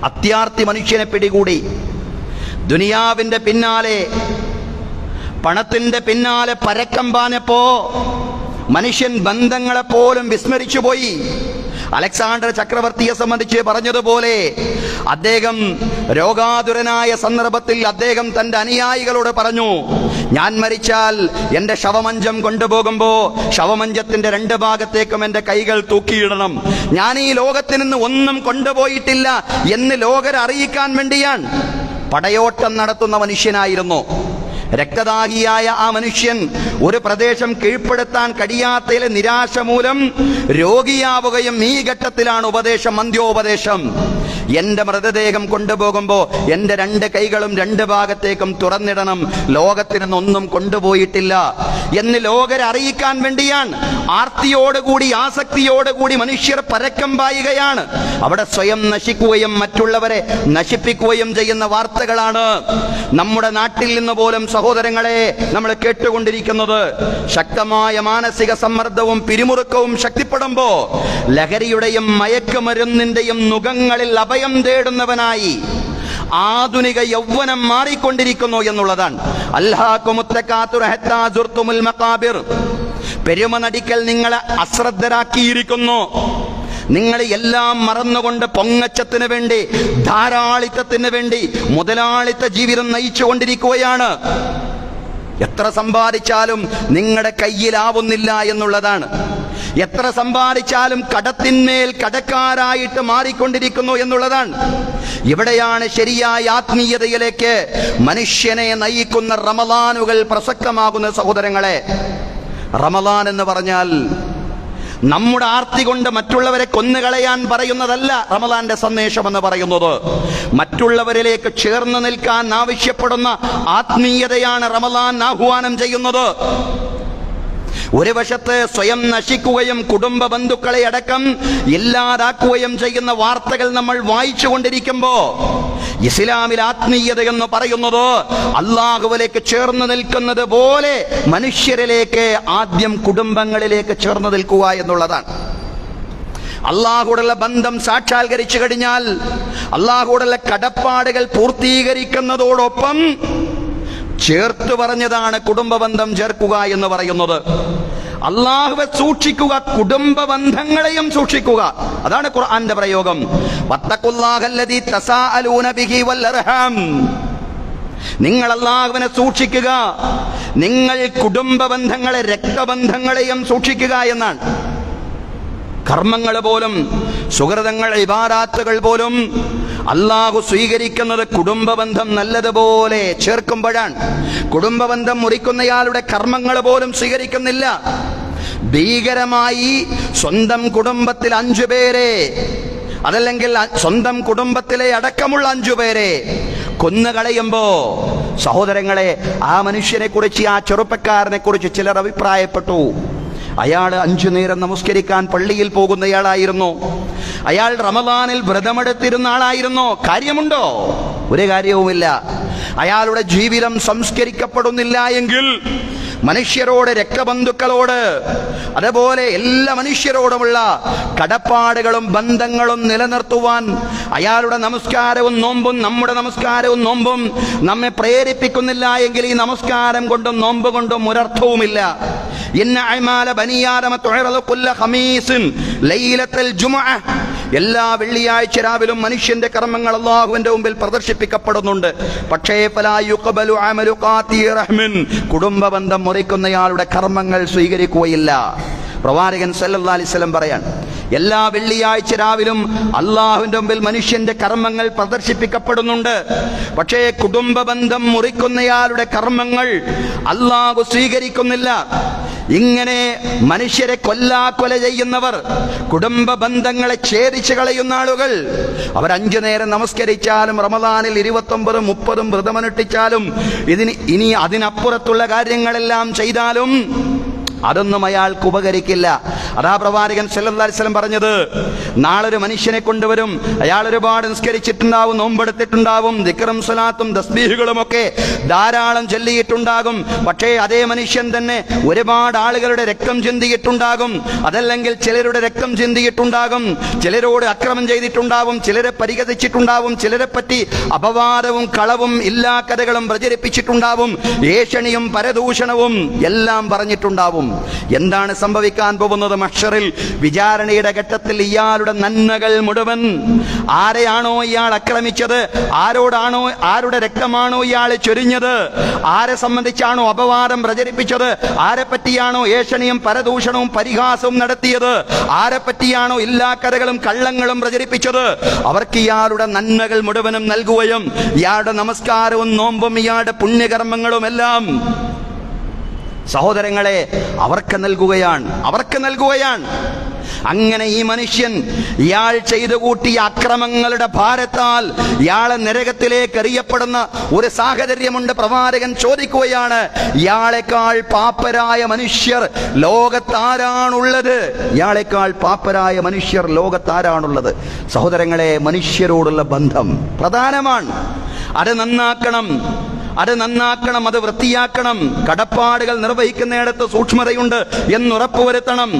അത്യാർത്തി മനുഷ്യനെ പിടികൂടി. ദുനിയാവിന്റെ പിന്നാലെ, പണത്തിന്റെ പിന്നാലെ പരക്കം പാഞ്ഞപ്പോ മനുഷ്യൻ ബന്ധങ്ങളെപ്പോലും വിസ്മരിച്ചു പോയി. അലക്സാണ്ടർ ചക്രവർത്തിയെ സംബന്ധിച്ച് പറഞ്ഞതുപോലെ അദ്ദേഹം രോഗാതുരനായ സന്ദർഭത്തിൽ അദ്ദേഹം തന്റെ അനുയായികളോട് പറഞ്ഞു, ഞാൻ മരിച്ചാൽ എന്റെ ശവമഞ്ചം കൊണ്ടുപോകുമ്പോ ശവമഞ്ചത്തിന്റെ 2 ഭാഗത്തേക്കും എന്റെ കൈകൾ തൂക്കിയിടണം. ഞാൻ ഈ ലോകത്തിൽ നിന്ന് ഒന്നും കൊണ്ടുപോയിട്ടില്ല എന്ന് ലോകരെ അറിയിക്കാൻ വേണ്ടിയാണ്. പടയോട്ടം നടത്തുന്ന മനുഷ്യനായിരുന്നു. രക്തദാഹിയായ ആ മനുഷ്യൻ ഒരു പ്രദേശം കീഴ്പ്പെടുത്താൻ കഴിയാത്തതിലെ നിരാശ മൂലം രോഗിയാവുകയും ഈ ഘട്ടത്തിലാണ് ഉപദേശം, അന്ത്യോപദേശം. എന്റെ മൃതദേഹം കൊണ്ടുപോകുമ്പോ എന്റെ 2 കൈകളും 2 ഭാഗത്തേക്കും തുറന്നിടണം, ലോകത്തിനൊന്നും കൊണ്ടുപോയിട്ടില്ല എന്ന് ലോകരെ അറിയിക്കാൻ വേണ്ടിയാണ്. ആർത്തിയോടുകൂടി, ആസക്തിയോടുകൂടി മനുഷ്യർ പരക്കം പായുകയാണ്. അവിടെ സ്വയം നശിക്കുകയും മറ്റുള്ളവരെ നശിപ്പിക്കുകയും ചെയ്യുന്ന വാർത്തകളാണ് നമ്മുടെ നാട്ടിൽ നിന്ന് പോലും സഹോദരങ്ങളെ നമ്മൾ കേട്ടുകൊണ്ടിരിക്കുന്നത്. ശക്തമായ മാനസിക സമ്മർദ്ദവും പിരിമുറുക്കവും ശക്തിപ്പെടുമ്പോ ലഹരിയുടെയും മയക്കുമരുന്നിന്റെയും നുകങ്ങളിൽ അഭയം തേടുന്നവനായി ആധുനിക യൗവനം മാറിക്കൊണ്ടിരിക്കുന്നു എന്നുള്ളതാണ്. അൽഹാകുമുത്തകാതുർ ഹത്താ സുർതുമുൽ മഖാബിർ. പെരുമ നടിക്കൽ നിങ്ങളെ അശ്രദ്ധരാക്കിയിരിക്കുന്നു. നിങ്ങൾ എല്ലാം മറന്നുകൊണ്ട് പൊങ്ങച്ചത്തിന് വേണ്ടി, ധാരാളിത്തത്തിന് വേണ്ടി മുതലാളിത്ത ജീവിതം നയിച്ചുകൊണ്ടിരിക്കുകയാണ്. എത്ര സമ്പാദിച്ചാലും നിങ്ങളുടെ കയ്യിലാവുന്നില്ല എന്നുള്ളതാണ്. എത്ര സമ്പാദിച്ചാലും കടത്തിന്മേൽ കടക്കാരായിട്ട് മാറിക്കൊണ്ടിരിക്കുന്നു എന്നുള്ളതാണ്. ഇവിടെയാണ് ശരിയായ ആത്മീയതയിലേക്ക് മനുഷ്യനെ നയിക്കുന്ന റമളാനുകൾ പ്രസക്തമാകുന്ന സഹോദരങ്ങളെ. റമളാൻ എന്ന് പറഞ്ഞാൽ നമ്മുടെ ആർത്തി കൊണ്ട് മറ്റുള്ളവരെ കൊന്നുകളയാൻ പറയുന്നതല്ല റമളാന്റെ സന്ദേശം എന്ന് പറയുന്നത്. മറ്റുള്ളവരിലേക്ക് ചേർന്ന് നിൽക്കാൻ ആവശ്യപ്പെടുന്ന ആത്മീയതയാണ് റമളാൻ ആഹ്വാനം ചെയ്യുന്നത്. ഒരു വശത്ത് സ്വയം നശിക്കുകയും കുടുംബ ബന്ധുക്കളെ അടക്കം ഇല്ലാതാക്കുകയും ചെയ്യുന്ന വാർത്തകൾ നമ്മൾ വായിച്ചു കൊണ്ടിരിക്കുമ്പോ ഇസ്ലാമിൽ ആത്മീയത എന്ന് പറയുന്നത് അള്ളാഹുവിലേക്ക് ചേർന്ന് നിൽക്കുന്നത് പോലെ മനുഷ്യരിലേക്ക്, ആദ്യം കുടുംബങ്ങളിലേക്ക് ചേർന്ന് നിൽക്കുക എന്നുള്ളതാണ്. അള്ളാഹുവോടുള്ള ബന്ധം സാക്ഷാത്കരിച്ചു കഴിഞ്ഞാൽ അള്ളാഹുവോടുള്ള കടപ്പാടുകൾ പൂർത്തീകരിക്കുന്നതോടൊപ്പം ചേർത്ത് പറഞ്ഞതാണ് കുടുംബ ബന്ധം ചേർക്കുക എന്ന് പറയുന്നത്. അള്ളാഹുവെ സൂക്ഷിക്കുക, കുടുംബ ബന്ധങ്ങളെയും സൂക്ഷിക്കുക. അതാണ് ഖുർആന്റെ പ്രയോഗം. വത്തഖുല്ലാഹല്ലദീ തസാഅലൂന ബിഹി വൽ അർഹാം. നിങ്ങൾ അള്ളാഹുവിനെ സൂക്ഷിക്കുക, നിങ്ങൾ കുടുംബ ബന്ധങ്ങളെ, രക്തബന്ധങ്ങളെയും സൂക്ഷിക്കുക എന്നാണ്. കർമ്മങ്ങൾ പോലും, സുഹൃതങ്ങൾ, ഇബാദത്തുകൾ പോലും അള്ളാഹു സ്വീകരിക്കുന്നത് കുടുംബബന്ധം നല്ലതുപോലെ ചേർക്കുമ്പോഴാണ്. കുടുംബബന്ധം മുറിക്കുന്നയാളുടെ കർമ്മങ്ങൾ പോലും സ്വീകരിക്കുന്നില്ല. ഭീകരമായി സ്വന്തം കുടുംബത്തിൽ 5 പേരെ, അതല്ലെങ്കിൽ സ്വന്തം കുടുംബത്തിലെ അടക്കമുള്ള 5 പേരെ കൊന്നുകളയുമ്പോ സഹോദരങ്ങളെ, ആ മനുഷ്യനെ കുറിച്ച്, ആ ചെറുപ്പക്കാരനെ കുറിച്ച് ചിലർ അഭിപ്രായപ്പെട്ടു, അയാൾ 5 നേരം നമസ്കരിക്കാൻ പള്ളിയിൽ പോകുന്നയാളായിരുന്നു, അയാൾ റമളാനിൽ വ്രതമെടുത്തിരുന്ന ആളായിരുന്നു. കാര്യമുണ്ടോ? ഒരു കാര്യവുമില്ല. അയാളുടെ ജീവിതം സംസ്കരിക്കപ്പെടുന്നില്ല എങ്കിൽ മനുഷ്യരോട്, രക്തബന്ധുക്കളോട്, അതുപോലെ എല്ലാ മനുഷ്യരോടുമുള്ള കടപ്പാടുകളും ബന്ധങ്ങളും നിലനിർത്തുവാൻ അയാളുടെ നമസ്കാരവും നോമ്പും, നമ്മുടെ നമസ്കാരവും നോമ്പും നമ്മെ പ്രേരിപ്പിക്കുന്നില്ല എങ്കിൽ ഈ നമസ്കാരം കൊണ്ടും നോമ്പ് കൊണ്ടും ഒരർത്ഥവുമില്ല. ഇന്ന അഅ്മാല ബനി ആദമ തുഅറദു കുല്ല ഖമീസിൻ ലൈലത്തുൽ ജുമുഅ. എല്ലാ വെള്ളിയാഴ്ച രാവിലും മനുഷ്യന്റെ കർമ്മങ്ങൾ അല്ലാഹുവിന്റെ മുമ്പിൽ പ്രദർശിപ്പിക്കപ്പെടുന്നുണ്ട്. പക്ഷേ ഫലാ യുഖബലു അമലു ഖാതി റഹ്മിൻ, കുടുംബ ബന്ധം മുറിക്കുന്നയാളുടെ കർമ്മങ്ങൾ സ്വീകരിക്കുകയില്ല. പ്രവാചകൻ സല്ലല്ലാഹു അലൈഹി വസല്ലം പറയാൻ, എല്ലാ വെള്ളിയാഴ്ച രാവിലും അള്ളാഹുവിന്റെ മുമ്പിൽ മനുഷ്യന്റെ കർമ്മങ്ങൾ പ്രദർശിപ്പിക്കപ്പെടുന്നുണ്ട്. പക്ഷേ കുടുംബ ബന്ധം മുറിക്കുന്നയാളുടെ കർമ്മങ്ങൾ അള്ളാഹു സ്വീകരിക്കുന്നില്ല. ഇങ്ങനെ മനുഷ്യരെ കൊല്ലാക്കൊല ചെയ്യുന്നവർ, കുടുംബ ബന്ധങ്ങളെ ഛേദിച്ചു കളയുന്ന ആളുകൾ, അവർ 5 നേരം നമസ്കരിച്ചാലും റമളാനിൽ 29, 30 വ്രതമനുഷ്ഠിച്ചാലും ഇനി അതിനപ്പുറത്തുള്ള കാര്യങ്ങളെല്ലാം ചെയ്താലും അതൊന്നും അയാൾക്ക് ഉപകരിക്കില്ല. അതാ പ്രവാചകൻ സല്ലല്ലാഹു അലൈഹി വസല്ലം പറഞ്ഞത്, നാളൊരു മനുഷ്യനെ കൊണ്ടുവരും, അയാൾ ഒരുപാട് നിസ്കരിച്ചിട്ടുണ്ടാവും, നോമ്പെടുത്തിട്ടുണ്ടാവും, ദിക്റും സ്വലാത്തും തസ്ബീഹുകളും ഒക്കെ ധാരാളം ചൊല്ലിയിട്ടുണ്ടാകും. പക്ഷേ അതേ മനുഷ്യൻ തന്നെ ഒരുപാട് ആളുകളുടെ രക്തം ചിന്തിയിട്ടുണ്ടാകും, അതല്ലെങ്കിൽ ചിലരുടെ രക്തം ചിന്തിയിട്ടുണ്ടാകും, ചിലരോട് അക്രമം ചെയ്തിട്ടുണ്ടാവും, ചിലരെ പരിഹസിച്ചിട്ടുണ്ടാവും, ചിലരെ പറ്റി അപവാദവും കളവും ഇല്ലാ കഥകളും പ്രചരിപ്പിച്ചിട്ടുണ്ടാവും, ഏഷണിയും പരദൂഷണവും എല്ലാം പറഞ്ഞിട്ടുണ്ടാവും. എന്താണ് സംഭവിക്കാൻ പോകുന്നത്? മഹ്ശറിൽ വിചാരണയുടെ ഘട്ടത്തിൽ ഇയാളുടെ നന്മകൾ മുഴുവൻ, ആരെയാണോ ഇയാൾ ആക്രമിച്ചത്, ആരുടെ രക്തമാണോ ഇയാൾ ചൊരിഞ്ഞത്, ആരെ സംബന്ധിച്ചാണോ അപവാദം പ്രചരിപ്പിച്ചത്, ആരെ പറ്റിയാണോ ഏഷണിയും പരദൂഷണവും പരിഹാസവും നടത്തിയത്, ആരെ പറ്റിയാണോ ഇല്ലാ കഥകളും കള്ളങ്ങളും പ്രചരിപ്പിച്ചത്, അവർക്ക് ഇയാളുടെ നന്മകൾ മുഴുവനും നൽകുകയും ഇയാളുടെ നമസ്കാരവും നോമ്പും ഇയാളുടെ പുണ്യകർമ്മങ്ങളും എല്ലാം സഹോദരങ്ങളെ അവർക്ക് നൽകുകയാണ്. അങ്ങനെ ഈ മനുഷ്യൻ ഇയാൾ ചെയ്തു കൂട്ടിയ അക്രമങ്ങളുടെ ഭാരത്താൽ ഇയാളെ നരകത്തിലേക്ക് എറിയപ്പെടുന്ന ഒരു സാഹചര്യമുണ്ട്. പ്രവാചകൻ ചോദിക്കുകയാണ്, ഇയാളെക്കാൾ പാപ്പരായ മനുഷ്യർ ലോകത്താരാണുള്ളത്? ഇയാളെക്കാൾ പാപ്പരായ മനുഷ്യർ ലോകത്താരാണുള്ളത്? സഹോദരങ്ങളെ, മനുഷ്യരോടുള്ള ബന്ധം പ്രധാനമാണ്. അത് നന്നാക്കണം, അത് വൃത്തിയാക്കണം. കടപ്പാടുകൾ നിർവഹിക്കുന്നിടത്ത് സൂക്ഷ്മതയുണ്ട് എന്നുറപ്പുവരുത്തണം.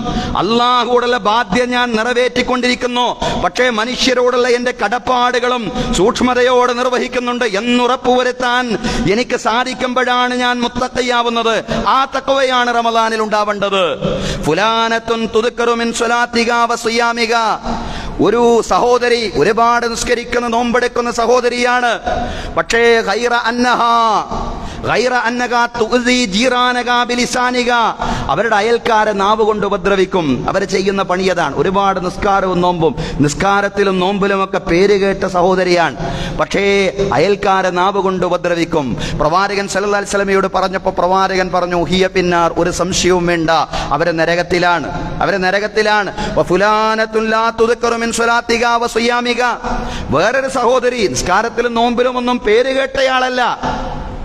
അള്ളാഹുവോടുള്ള ബാധ്യത ഞാൻ നിറവേറ്റിക്കൊണ്ടിരിക്കുന്നു, പക്ഷേ മനുഷ്യരോടുള്ള എൻ്റെ കടപ്പാടുകളും സൂക്ഷ്മതയോടെ നിർവഹിക്കുന്നുണ്ട് എന്നുറപ്പുവരുത്താൻ എനിക്ക് സാധിക്കുമ്പോഴാണ് ഞാൻ മുത്തഖിയാവുന്നത്. ആ തഖ്വയാണ് റമളാനിൽ ഉണ്ടാവേണ്ടത്. ഫുലാനത്തുൻ തുദ്കറു മിൻ സ്വലാത്തിക വ സിയാമിക. ഒരു സഹോദരി ഒരുപാട് നിസ്കരിക്കുന്ന, നോമ്പെടുക്കുന്ന സഹോദരിയാണ്. പക്ഷേ അവരുടെ അയൽക്കാരെ നാവ് കൊണ്ട് ഉപദ്രവിക്കും. അവർ ചെയ്യുന്ന പണിയതാണ്. ഒരുപാട് നിസ്കാരവും നോമ്പും, നിസ്കാരത്തിലും നോമ്പിലുമൊക്കെ പേര് കേട്ട സഹോദരിയാണ്. പക്ഷേ അയൽക്കാരെ നാവ് കൊണ്ട് ഉപദ്രവിക്കും. പ്രവാചകൻ സല്ലല്ലാഹു അലൈഹി വസല്ലമയോട് പറഞ്ഞപ്പോൾ പ്രവാചകൻ പറഞ്ഞു, ഹിയ പിന്നാർ, ഒരു സംശയവും വേണ്ട, അവരെ നരകത്തിലാണ്, അവരെ നരകത്തിലാണ്. വേറൊരു സഹോദരി നിസ്കാരത്തിലും നോമ്പിലും ഒന്നും പേര് കേട്ടയാളല്ല,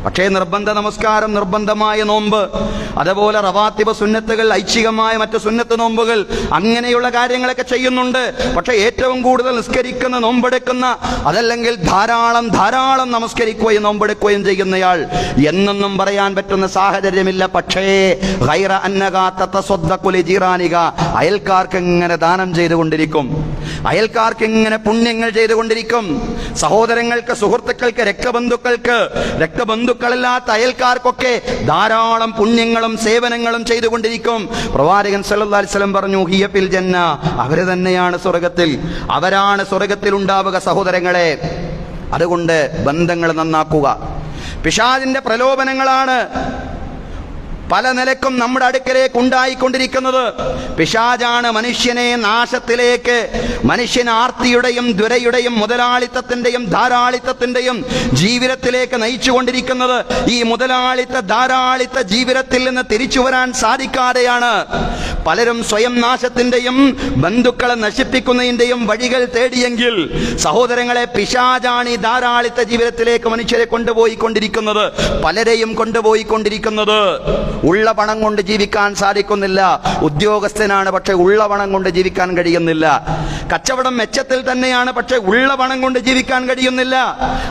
പക്ഷേ നിർബന്ധ നമസ്കാരം, നിർബന്ധമായ നോമ്പ്, അതുപോലെ റവാത്തിബ് സുന്നത്തുകൾ, ഐച്ഛികമായ മറ്റു സുന്നത്ത് നോമ്പുകൾ, അങ്ങനെയുള്ള കാര്യങ്ങളൊക്കെ ചെയ്യുന്നുണ്ട്. പക്ഷെ ഏറ്റവും കൂടുതൽ നിസ്കരിക്കുന്ന, നോമ്പെടുക്കുന്ന, അതല്ലെങ്കിൽ ധാരാളം ധാരാളം നമസ്കരിക്കുകയും നോമ്പെടുക്കുകയും ചെയ്യുന്നയാൾ എന്നൊന്നും പറയാൻ പറ്റുന്ന സാഹചര്യമില്ല. പക്ഷേ ഗൈറ അന്നക തതസദ്ദഖു ലിജിറാനിക, അയൽക്കാർക്ക് ഇങ്ങനെ ദാനം ചെയ്തുകൊണ്ടിരിക്കും, അയൽക്കാർക്ക് ഇങ്ങനെ പുണ്യങ്ങൾ ചെയ്തുകൊണ്ടിരിക്കും. സഹോദരങ്ങൾക്ക്, സുഹൃത്തുക്കൾക്ക്, രക്തബന്ധുക്കളല്ലാത്ത അയൽക്കാർക്കൊക്കെ ധാരാളം പുണ്യങ്ങളും സേവനങ്ങളും ചെയ്തുകൊണ്ടിരിക്കും. പ്രവാചകൻ സല്ലല്ലാഹു അലൈഹി വസല്ലം പറഞ്ഞു, ഹിയ ഫിൽ ജന്ന, അവര് തന്നെയാണ് സ്വർഗത്തിൽ, അവരാണ് സ്വർഗത്തിൽ ഉണ്ടാവുക. സഹോദരങ്ങളെ, അതുകൊണ്ട് ബന്ധങ്ങൾ നന്നാക്കുക. പിശാചിന്റെ പ്രലോഭനങ്ങളാണ് പല നിലക്കും നമ്മുടെ അടുക്കലേക്ക് ഉണ്ടായിക്കൊണ്ടിരിക്കുന്നത്. പിശാചാണ് മനുഷ്യനെ നാശത്തിലേക്ക്, മനുഷ്യൻ ആർത്തിയുടെയും ദ്വരയുടെയും മുതലാളിത്തത്തിന്റെയും ധാരാളിത്തത്തിന്റെയും ജീവിതത്തിലേക്ക് നയിച്ചുകൊണ്ടിരിക്കുന്നത്. ഈ മുതലാളിത്ത ധാരാളിത്ത ജീവിതത്തിൽ നിന്ന് തിരിച്ചു വരാൻ സാധിക്കാതെയാണ് പലരും സ്വയം നാശത്തിന്റെയും ബന്ധുക്കളെ നശിപ്പിക്കുന്നതിന്റെയും വഴികൾ തേടിയെങ്കിൽ, സഹോദരങ്ങളെ, പിശാചാണ് ഈ ധാരാളിത്ത ജീവിതത്തിലേക്ക് മനുഷ്യരെ കൊണ്ടുപോയിക്കൊണ്ടിരിക്കുന്നത്, പലരെയും കൊണ്ടുപോയിക്കൊണ്ടിരിക്കുന്നത്. ഉള്ള പണം കൊണ്ട് ജീവിക്കാൻ സാധിക്കുന്നില്ല. ഉദ്യോഗസ്ഥനാണ്, പക്ഷെ ഉള്ള പണം കൊണ്ട് ജീവിക്കാൻ കഴിയുന്നില്ല. കച്ചവടം മെച്ചത്തിൽ തന്നെയാണ്, പക്ഷെ ഉള്ള പണം കൊണ്ട് ജീവിക്കാൻ കഴിയുന്നില്ല.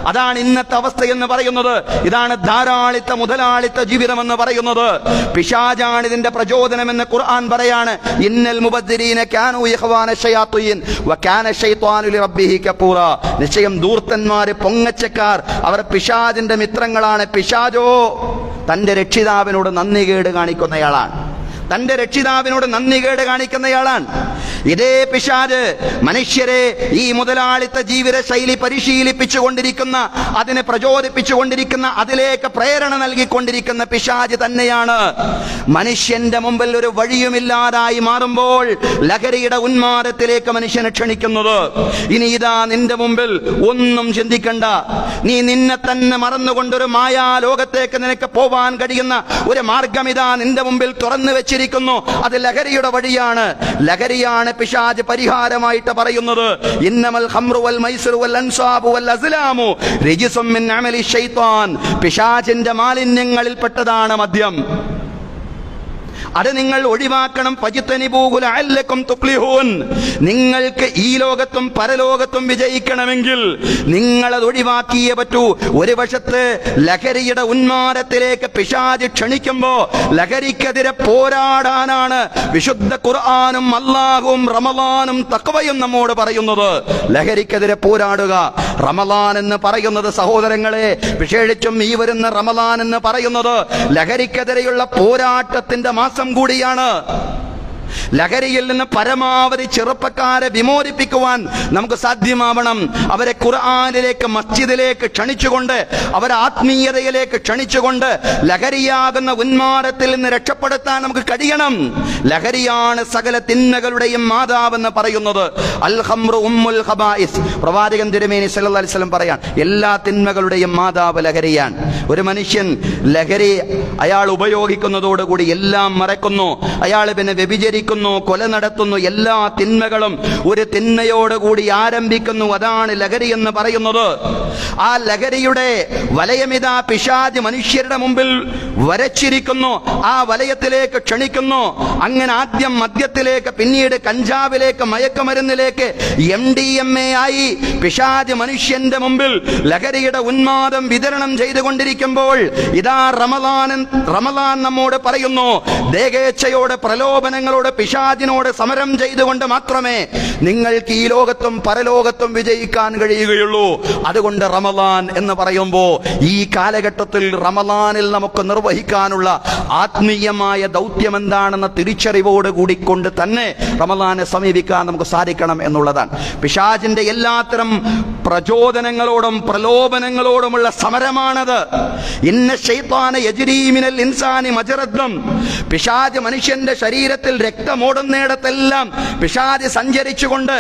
അതാണ് ഇന്നത്തെ അവസ്ഥ എന്ന് പറയുന്നത്. ഇതാണ് ധാരാളിത്ത മുതലാളിത്ത ജീവിതം എന്ന് പറയുന്നത്. പിശാചാണ് ഇതിന്റെ പ്രചോദനമെന്ന് ഖുർആൻ പറയാണ്. ഇന്നൽ മുബദ്ദിരീന കാനൂ ഇഖ്വാന ശയാത്തീൻ വകാന ശൈത്വാനു ലിറബ്ബിഹി കഫൂറ. നിശ്ചയം ധൂർത്തന്മാർ, പൊങ്ങച്ചക്കാർ, അവർ പിശാചിന്റെ മിത്രങ്ങളാണ്. പിശാചോ തന്റെ രക്ഷിതാവിനോട് നന്ദികേട് കാണിക്കുന്നയാളാണ്, തന്റെ രക്ഷിതാവിനോട് നന്ദികേട് കാണിക്കുന്നയാളാണ്. ഇതേ പിശാച് മനുഷ്യരെ ഈ മുതലാളിത്ത ജീവിത ശൈലി പരിശീലിപ്പിച്ചുകൊണ്ടിരിക്കുന്ന, അതിനെ പ്രചോദിപ്പിച്ചുകൊണ്ടിരിക്കുന്ന, അതിലേക്ക് പ്രേരണ നൽകിക്കൊണ്ടിരിക്കുന്ന പിശാച് തന്നെയാണ് മനുഷ്യന്റെ മുമ്പിൽ ഒരു വഴിയുമില്ലാതായി മാറുമ്പോൾ ലഹരിയുടെ ഉന്മാദത്തിലേക്ക് മനുഷ്യനെ ക്ഷണിക്കുന്നത്. ഇനി ഇതാ നിന്റെ മുമ്പിൽ ഒന്നും ചിന്തിക്കണ്ട, നീ നിന്നെ തന്നെ മറന്നുകൊണ്ടൊരു മായാലോകത്തേക്ക് നിനക്ക് പോവാൻ കഴിയുന്ന ഒരു മാർഗം ഇതാ നിന്റെ മുമ്പിൽ തുറന്നു വെച്ചിരിക്കുന്നു. അത് ലഹരിയുടെ വഴിയാണ്. ലഹരിയാണ് പിശാച് പരിഹാരമായിട്ട് പറയുന്നത്. ഇന്നമൽ ഖംറു വൽ മൈസിറു വൽ അൻസാബു വൽ അസ്ലാമു റിജ്സും മിൻ അമലി ശൈത്താൻ. പിശാചിന്റെ മാലിന്യങ്ങളിൽപ്പെട്ടതാണ് മദ്യം. അത് നിങ്ങൾ ഒഴിവാക്കണം. ഫജ്തനിബൂഹു ലഅല്ലക്കും തുഫ്ലിഹൂൻ. നിങ്ങൾക്ക് ഈ ലോകത്തും പരലോകത്തും വിജയിക്കണമെങ്കിൽ നിങ്ങൾ അത് ഒഴിവാക്കിയേ പറ്റൂ. ഒരു വശത്ത് ലഹരിയുടെ ഉന്മാദത്തിലേക്ക് പിശാച് ക്ഷണിക്കുമ്പോ ലഹരിക്കെതിരെ പോരാടാനാണ് വിശുദ്ധ ഖുർആനും അല്ലാഹുവും റമളാനും തഖ്വയും നമ്മോട് പറയുന്നത്. ലഹരിക്കെതിരെ പോരാടുക. റമളാൻ എന്ന് പറയുന്നത്, സഹോദരങ്ങളെ, വിശേഷിച്ചും ഈ വരുന്ന റമളാൻ എന്ന് പറയുന്നത് ലഹരിക്കെതിരെയുള്ള പോരാട്ടത്തിന്റെ മാസം കൂടിയാണ്. ലഹരിയിൽ നിന്ന് പരമാവധി ചെറുപ്പക്കാരെ വിമോചിപ്പിക്കുവാൻ നമുക്ക് സാധ്യമാവണം. അവരെ ഖുർആനിലേക്ക്, മസ്ജിദിലേക്ക് ക്ഷണിച്ചുകൊണ്ട്, അവരെ ആത്മീയതയിലേക്ക് ക്ഷണിച്ചുകൊണ്ട് ലഹരിയാകുന്ന ഉന്മാദത്തിൽ നിന്ന് രക്ഷപ്പെടുത്താൻ നമുക്ക് കഴിയണം. ലഹരിയാണ് സകല തിന്മകളുടെയും മാതാവെന്ന് പറയുന്നത്. അൽ ഖംറു ഉമ്മുൽ ഖബായിസ്. പ്രവാചകൻ തിരുമേനി സല്ലല്ലാഹു അലൈഹി വസല്ലം പറയാൻ, എല്ലാ തിന്മകളുടെയും മാതാവ് ലഹരിയാണ്. ഒരു മനുഷ്യൻ ലഹരി അയാൾ ഉപയോഗിക്കുന്നതോടുകൂടി എല്ലാം മറക്കുന്നു. അയാൾ പിന്നെ വ്യഭിചരിക്കുന്നു, കൊല നടത്തുന്നു. എല്ലാ തിന്മകളും ഒരു തിന്മയോടുകൂടി ആരംഭിക്കുന്നു. അതാണ് ലഹരി എന്ന് പറയുന്നത്. ആ ലഹരിയുടെ വലയമിതാ പിശാച് മനുഷ്യരുടെ മുമ്പിൽ വരച്ചിരിക്കുന്നു. ആ വലയത്തിലേക്ക് ക്ഷണിക്കുന്നു. അങ്ങനെ ആദ്യം മദ്യത്തിലേക്ക്, പിന്നീട് കഞ്ചാവിലേക്ക്, മയക്കുമരുന്നിലേക്ക്, MDMA ആയി പിശാച് മനുഷ്യന്റെ മുമ്പിൽ ലഹരിയുടെ ഉന്മാദം വിതരണം ചെയ്തുകൊണ്ടിരിക്കുമ്പോൾ ഇതാ റമളാൻ നമ്മോട് പറയുന്നു, ദേഹേച്ഛയോട്, പ്രലോഭനങ്ങളോട് പിശാചിനോട് സമരം ചെയ്തുകൊണ്ട് മാത്രമേ നിങ്ങൾക്ക് ഈ ലോകത്തും പരലോകത്തും വിജയിക്കാൻ കഴിയുകയുള്ളൂ. അതുകൊണ്ട് റമളാൻ എന്ന് പറയുമ്പോൾ ഈ കാലഘട്ടത്തിൽ റമളാനിൽ നമുക്ക് നിർവഹിക്കാനുള്ള ആത്മീയമായ ദൗത്യം എന്താണെന്ന തിരിച്ചറിവോട് കൂടിക്കൊണ്ട് തന്നെ റമളാനെ സമീപിക്കാൻ നമുക്ക് സാധിക്കണം എന്നുള്ളതാണ്. പിശാചിന്റെ എല്ലാത്തരം പ്രചോദനങ്ങളോടും പ്രലോഭനങ്ങളോടുമുള്ള സമരമാണത്. ഇന്ന ശൈത്താന യജ്രീ മിനൽ ഇൻസാനി മജ്റദ്ദം. പിശാച് മനുഷ്യന്റെ ശരീരത്തിൽ രക്തമോടുന്നിടത്തെല്ലാം പിശാച് സഞ്ചരിച്ചുകൊണ്ട്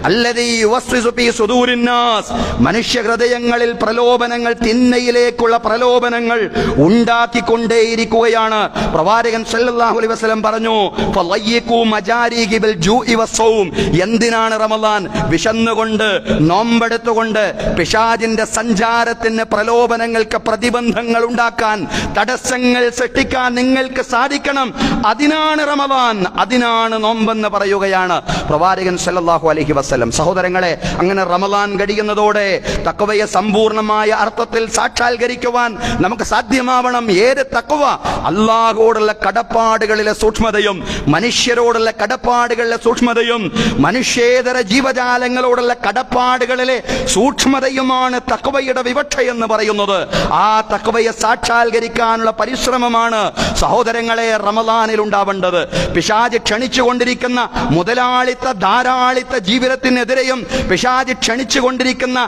അല്ലദീ യുവസ്വിസു ഫീ സുദൂരിന്നാസ്, മനുഷ്യ ഹൃദയങ്ങളിൽ പ്രലോഭനങ്ങൾ, തിന്മയിലേക്കുള്ള പ്രലോഭനങ്ങൾ ഉണ്ടാക്കിക്കൊണ്ടേയിരിക്കുകയാണ്. പ്രവാചകൻ സല്ലല്ലാഹു അലൈഹി വസല്ലം പറഞ്ഞു, ഫളയ്യിഖു മജാരിഹി ബിൽ ജൂഇ വസ്സൗം. എന്തിനാണ് റമളാൻ? വിശന്നുകൊണ്ട്, നോമ്പെടുത്തുകൊണ്ട് പിശാചിന്റെ സഞ്ചാരത്തിന്, പ്രലോഭനങ്ങൾക്ക് പ്രതിബന്ധങ്ങൾ ഉണ്ടാക്കാൻ, തടസ്സങ്ങൾ സൃഷ്ടിക്കാൻ നിങ്ങൾക്ക് സാധിക്കണം. അതിനാണ് റമളാൻ, അതിനാണ് നോമ്പെന്ന് പറയുകയാണ് പ്രവാചകൻ സല്ലല്ലാഹു അലൈഹി വസല്ലം. സഹോദരങ്ങളെ, അങ്ങനെ റമളാൻ കഴിയുന്നതോടെ തഖ്വയെ സമ്പൂർണമായ അർത്ഥത്തിൽ സാക്ഷാത്കരിക്കുവാൻ നമുക്ക് സാധ്യമാവണം. ഏത് തഖ്വ? അല്ലാഹുവോടുള്ള കടപ്പാടുകളിലെ സൂക്ഷ്മതയും, മനുഷ്യരോടുള്ള കടപ്പാടുകളിലെ സൂക്ഷ്മതയും, മനുഷ്യേതര ജീവജാലങ്ങളോടുള്ള കടപ്പാടുകളിലെ സൂക്ഷ്മതയുമാണ് തഖ്വയുടെ വിവക്ഷ എന്ന് പറയുന്നത്. ആ തഖ്വയെ സാക്ഷാത്കരിക്കാനുള്ള പരിശ്രമമാണ് സഹോദരങ്ങളെ റമളാനിൽ ഉണ്ടാവേണ്ടത്. പിശാച് ക്ഷണിച്ചുകൊണ്ടിരിക്കുന്ന മുതലാളിത്ത ധാരാളിത്ത ജീവിതത്തിനെതിരെയും പിശാച് ക്ഷണിച്ചുകൊണ്ടിരിക്കുന്ന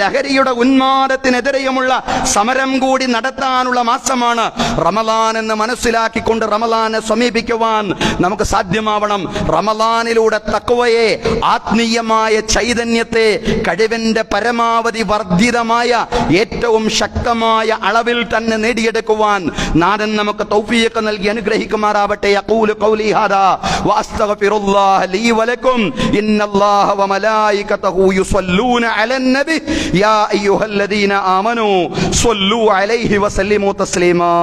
ലഹരിയുടെ ഉന്മാദത്തിനെതിരെയുമുള്ള സമരം കൂടി നടത്താനുള്ള മാസമാണ് റമളാൻ എന്ന് മനസ്സിലാക്കിക്കൊണ്ട് റമളാനെ സമീപിക്കുവാൻ നമുക്ക് സാധ്യമാവണം. റമളാനിലൂടെ തഖ്വയെ, ആത്മീയമായ ചൈതന്യത്തെ കഴിവിന്റെ പരമാവധി വർദ്ധിതമായ ഏറ്റവും ശക്തമായ അളവിൽ തന്നെ നേടിയെടുക്കുവാൻ നാഥൻ നമുക്ക് തൗഫീഖ് നൽകി അനുഗ്രഹിക്കുമാറാവട്ടെ. യഖൂലു ഖൗലി ഹാദാ വഅസ്തഗ്ഫിറുല്ലാഹ ലീ വലക്കും. ഇന്നല്ലാഹ വമലായികതഹു യുസല്ലൂന അലൻ നബി യാ അയ്യുഹല്ലദീന ആമനൂ സ്വല്ലൂ അലൈഹി വസല്ലിമൂ തസ്ലീമാ.